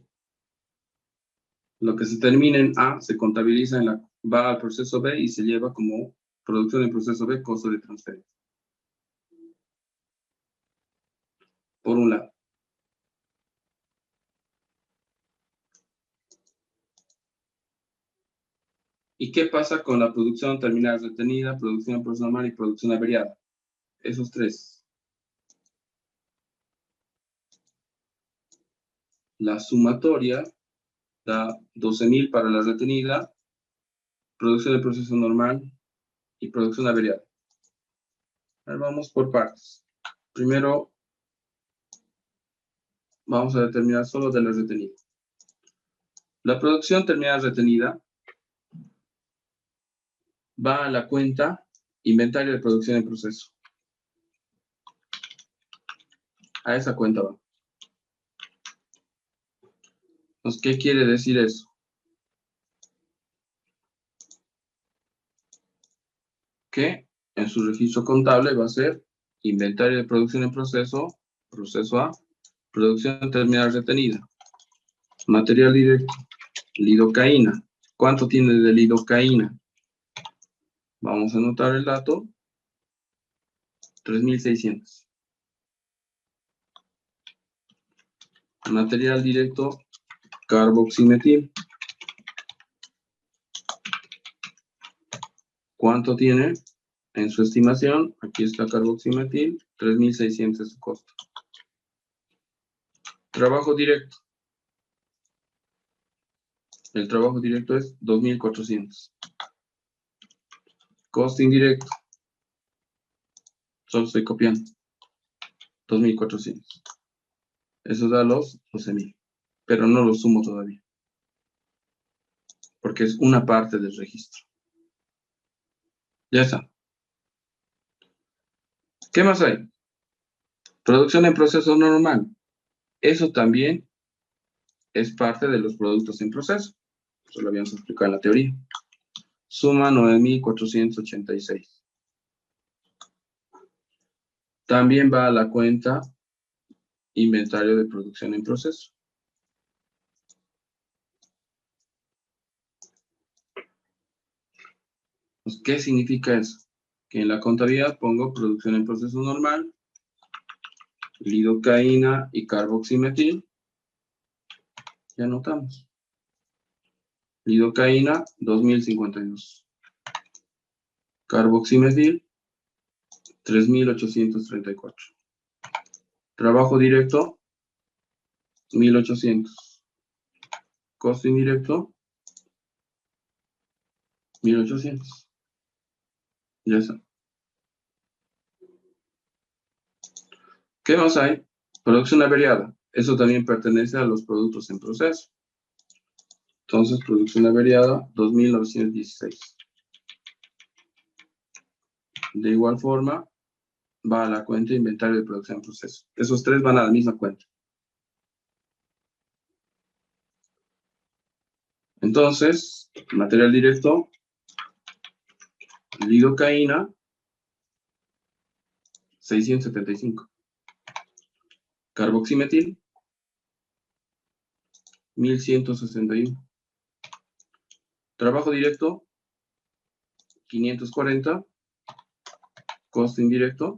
Lo que se termina en A se contabiliza va al proceso B y se lleva como producción en proceso B, costo de transferencia. Por un lado. ¿Y qué pasa con la producción terminal retenida, producción en proceso normal y producción averiada? Esos tres. La sumatoria da 12,000 para la retenida, producción de proceso normal y producción averiada. Ahora vamos por partes. Primero, vamos a determinar solo de la retenida. La producción terminal retenida va a la cuenta inventario de producción en proceso. A esa cuenta va. Entonces, ¿qué quiere decir eso? Que en su registro contable va a ser inventario de producción en proceso, proceso A, producción terminal retenida, material directo, lidocaína. ¿Cuánto tiene de lidocaína? Vamos a anotar el dato, 3,600. Material directo, carboximetil. ¿Cuánto tiene? En su estimación, aquí está carboximetil, 3,600 es su costo. Trabajo directo. El trabajo directo es 2,400. Costo indirecto. Solo estoy copiando. 2,400. Eso da los 12,000. Pero no lo sumo todavía. porque es una parte del registro. Ya está. ¿Qué más hay? Producción en proceso normal. Eso también es parte de los productos en proceso. Eso lo habíamos explicado en la teoría. Suma 9,486. También va a la cuenta inventario de producción en proceso. Pues, ¿qué significa eso? Que en la contabilidad pongo producción en proceso normal, lidocaína y carboximetil. Y anotamos. Lidocaína, 2052. Carboximetil, 3834. Trabajo directo, 1800. Costo indirecto, 1800. Ya está. ¿Qué más hay? Producción averiada. Eso también pertenece a los productos en proceso. Entonces, producción averiada, 2916. De igual forma, va a la cuenta inventario de producción en proceso. Esos tres van a la misma cuenta. Entonces, material directo, lidocaína, 675. Carboximetil, 1161. Trabajo directo, 540. Costo indirecto,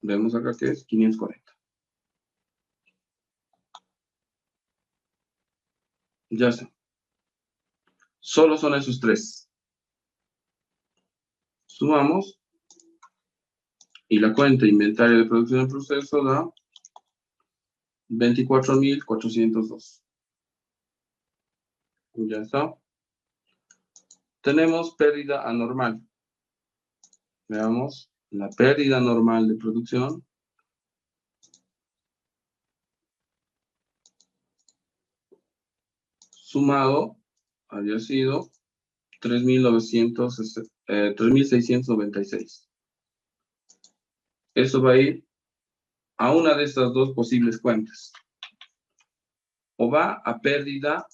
vemos acá que es 540. Ya está. Solo son esos tres. Sumamos. Y la cuenta inventario de producción en proceso da 24,402. Ya está. Tenemos pérdida anormal. Veamos la pérdida normal de producción. Sumado había sido 3,696. Eso va a ir a una de estas dos posibles cuentas. O va a pérdida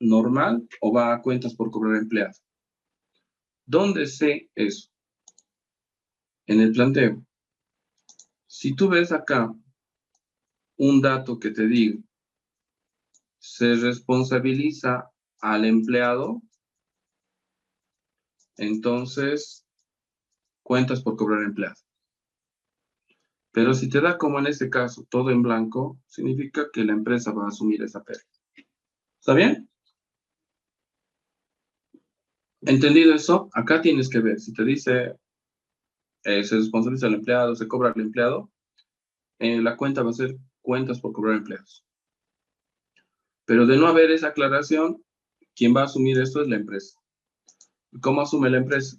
normal o va a cuentas por cobrar empleado. ¿Dónde sé eso? En el planteo. Si tú ves acá un dato que te digo, se responsabiliza al empleado, entonces cuentas por cobrar empleado. Pero si te da como en este caso todo en blanco, significa que la empresa va a asumir esa pérdida. ¿Está bien? ¿Entendido eso? Acá tienes que ver. Si te dice se responsabiliza al empleado, se cobra al empleado, la cuenta va a ser cuentas por cobrar empleados. Pero de no haber esa aclaración, quien va a asumir esto es la empresa. ¿Cómo asume la empresa?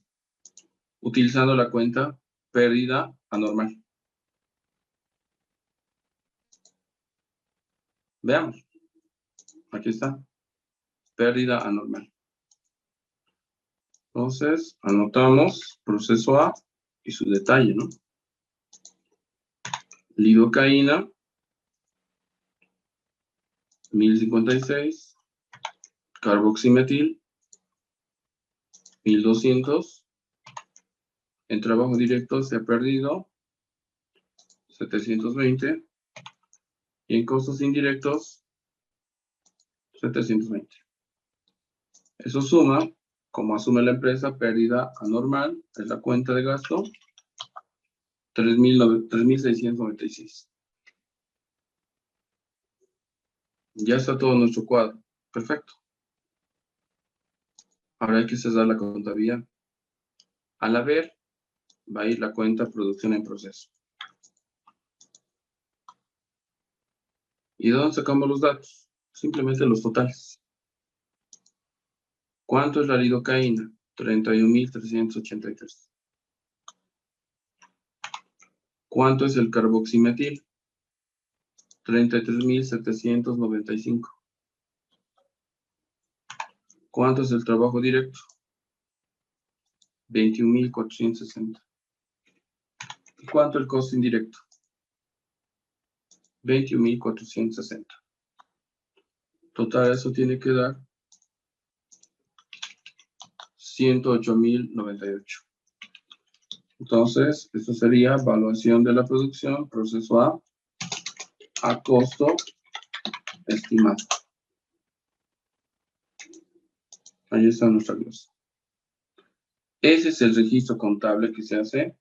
Utilizando la cuenta pérdida anormal. Veamos. Aquí está. Pérdida anormal. Entonces, anotamos proceso A y su detalle, ¿no? Lidocaína, 1056. Carboximetil, 1200. En trabajo directo se ha perdido 720. Y en costos indirectos, 720. Eso suma, como asume la empresa, pérdida anormal, es la cuenta de gasto, 3,696. Ya está todo nuestro cuadro. Perfecto. Ahora hay que cerrar la contabilidad. Al haber, va a ir la cuenta producción en proceso. ¿Y de dónde sacamos los datos? Simplemente los totales. ¿Cuánto es la lidocaína? 31,383. ¿Cuánto es el carboximetil? 33,795. ¿Cuánto es el trabajo directo? 21.460. ¿Y cuánto el costo indirecto? 21.460. Total, eso tiene que dar 108.098. Entonces, esto sería evaluación de la producción, proceso a costo estimado. Ahí está nuestra glosa. Ese es el registro contable que se hace.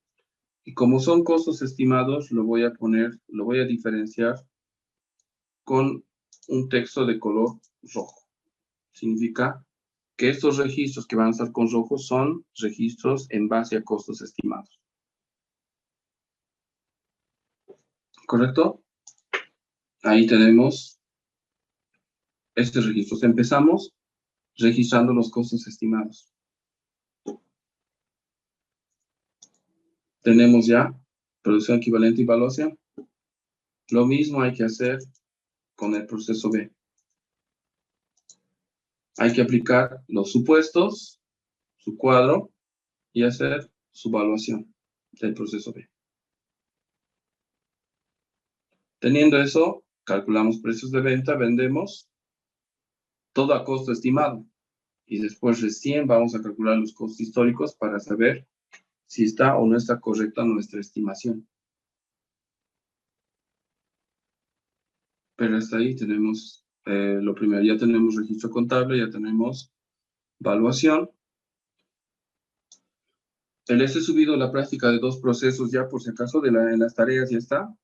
Y como son costos estimados, lo voy a diferenciar con un texto de color rojo. Significa que estos registros que van a estar con rojo son registros en base a costos estimados. ¿Correcto? Ahí tenemos estos registros. Empezamos registrando los costos estimados. Tenemos ya producción equivalente y evaluación. Lo mismo hay que hacer con el proceso B. Hay que aplicar los supuestos, su cuadro, y hacer su evaluación del proceso B. Teniendo eso, calculamos precios de venta, vendemos todo a costo estimado. Y después recién vamos a calcular los costos históricos para saber si está o no está correcta nuestra estimación. Pero hasta ahí tenemos lo primero. Ya tenemos registro contable, ya tenemos evaluación. Les he subido la práctica de 2 procesos ya, por si acaso, en las tareas ya está.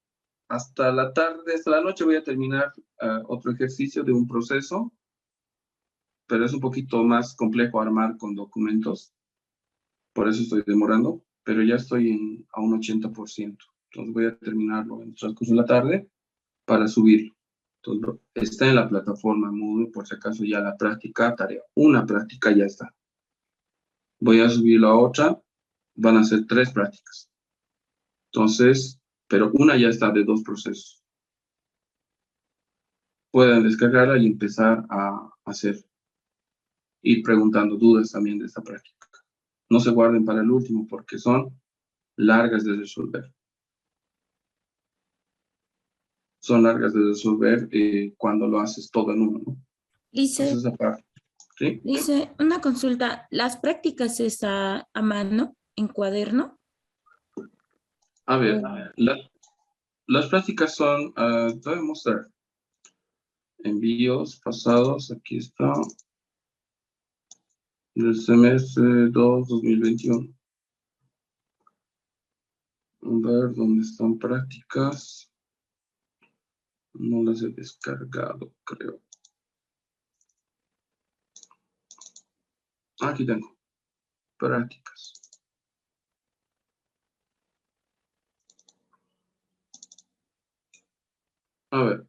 Hasta la tarde, hasta la noche voy a terminar otro ejercicio de un proceso, pero es un poquito más complejo armar con documentos. Por eso estoy demorando, pero ya estoy a un 80%. Entonces voy a terminarlo en el transcurso de la tarde para subirlo. Entonces está en la plataforma Moodle, por si acaso ya la práctica, tarea. Una práctica ya está. Voy a subir la otra, van a ser 3 prácticas. Entonces, pero una ya está de 2 procesos. Pueden descargarla y empezar a hacer, ir preguntando dudas también de esta práctica. No se guarden para el último porque son largas de resolver. Son largas de resolver cuando lo haces todo en uno, ¿no? Lice, Entonces, esa parte, ¿sí? Lice, una consulta. ¿Las prácticas está a mano, en cuaderno? A ver, las prácticas son, te voy a mostrar. Envíos pasados, aquí está. Del semestre 2, 2021. A ver, ¿dónde están prácticas? No las he descargado, creo. Aquí tengo. Prácticas. A ver.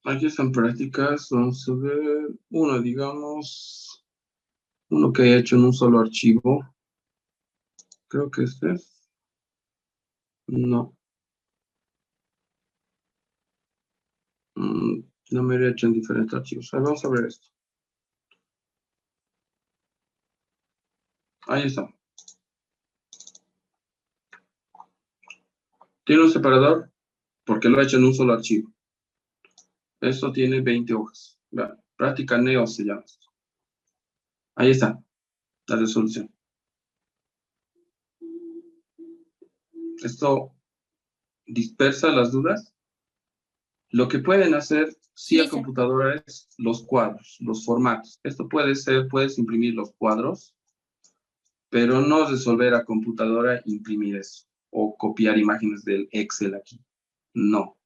Aquí están prácticas. Vamos a ver. Una, digamos. Uno que he hecho en un solo archivo. Creo que este es. No. No me he hecho en diferentes archivos. A ver, vamos a ver esto. Ahí está. Tiene un separador porque lo he hecho en un solo archivo. Esto tiene 20 hojas. Vean, práctica Neo se llama esto. Ahí está la resolución. Esto dispersa las dudas. Lo que pueden hacer, sí, a Lice, computadora es los cuadros, los formatos. Esto puede ser, puedes imprimir los cuadros, pero no resolver a computadora imprimir eso o copiar imágenes del Excel aquí. No.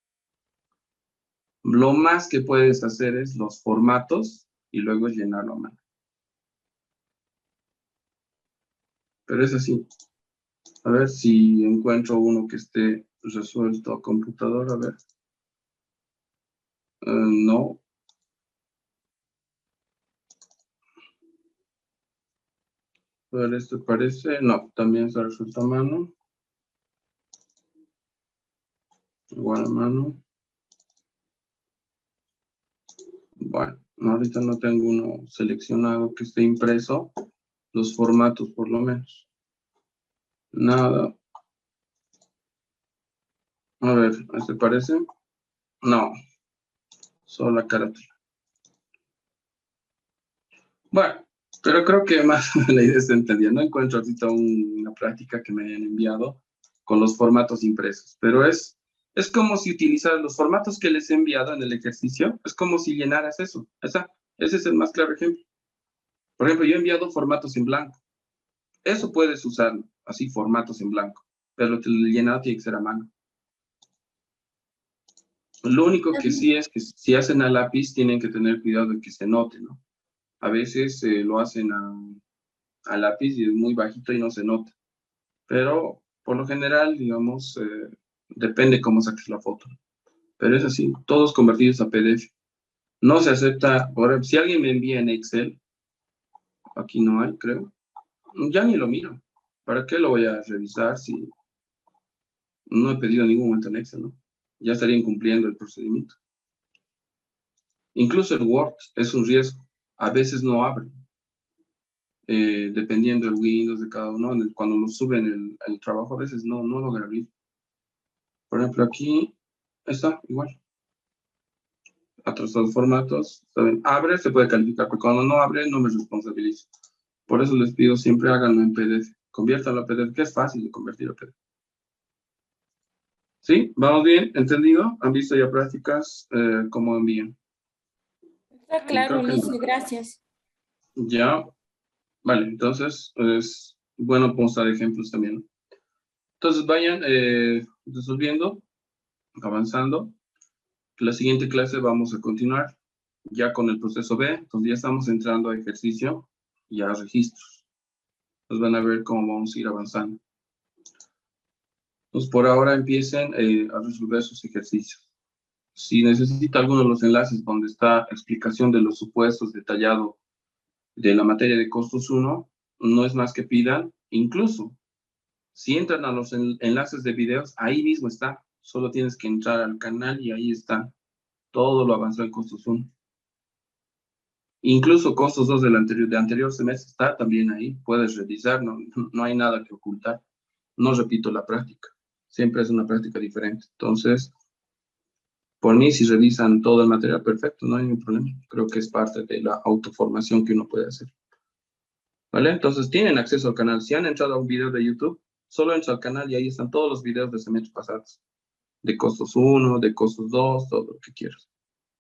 Lo más que puedes hacer es los formatos y luego llenarlo a mano. Pero es así. A ver si encuentro uno que esté resuelto a computadora. A ver. No. A ver, esto parece. No, también se resuelto a mano. Igual a mano. Bueno, Ahorita no tengo uno seleccionado que esté impreso, los formatos por lo menos. Nada. A ver, ¿este parece? No, solo la carátula. Bueno, pero creo que más o menos la idea se entendía. No encuentro ahorita una práctica que me hayan enviado con los formatos impresos, pero es como si utilizaras los formatos que les he enviado en el ejercicio, es como si llenaras eso. Ese es el más claro ejemplo. Por ejemplo, yo he enviado formatos en blanco. Eso puedes usarlo, así formatos en blanco, pero el llenado tiene que ser a mano. Lo único que sí es que si hacen a lápiz tienen que tener cuidado de que se note, ¿no? A veces lo hacen a lápiz y es muy bajito y no se nota. Pero por lo general, digamos, depende cómo saques la foto. Pero es así, todos convertidos a PDF. No se acepta, ahora, si alguien me envía en Excel, aquí no hay, creo, ya ni lo miro. ¿Para qué lo voy a revisar si no he pedido ningún momento en Excel, ¿no? Ya estaría incumpliendo el procedimiento. Incluso el Word es un riesgo. A veces no abre. Dependiendo del Windows de cada uno, cuando lo suben el trabajo, a veces no logra abrir. Por ejemplo, aquí está igual. A todos los formatos, ¿saben? Abre, se puede calificar, pero cuando no abre, no me responsabilizo. Por eso les pido siempre háganlo en PDF. Conviértanlo a PDF, que es fácil de convertir a PDF. ¿Sí? ¿Vamos bien? ¿Entendido? ¿Han visto ya prácticas? ¿Cómo envían? Está claro, Creo que Alicia, gracias. ya. Vale, entonces es bueno mostrar ejemplos también, ¿no? Entonces vayan resolviendo, avanzando. La siguiente clase vamos a continuar ya con el proceso B. Entonces ya estamos entrando a ejercicio y a registros. Entonces van a ver cómo vamos a ir avanzando. Entonces por ahora empiecen a resolver sus ejercicios. Si necesita alguno de los enlaces donde está explicación de los supuestos detallado de la materia de costos 1, no es más que pidan. Incluso si entran a los enlaces de videos, ahí mismo está. Solo tienes que entrar al canal y ahí está. Todo lo avanzado en costos 1. Incluso costos 2 de anterior semestre está también ahí. Puedes revisar, no hay nada que ocultar. No repito la práctica. Siempre es una práctica diferente. Entonces, por mí, si revisan todo el material, perfecto, no hay ningún problema. Creo que es parte de la autoformación que uno puede hacer. ¿Vale? Entonces, tienen acceso al canal. Si han entrado a un video de YouTube, solo entra al canal y ahí están todos los videos de semestres pasados. De costos 1, de costos 2, todo lo que quieras.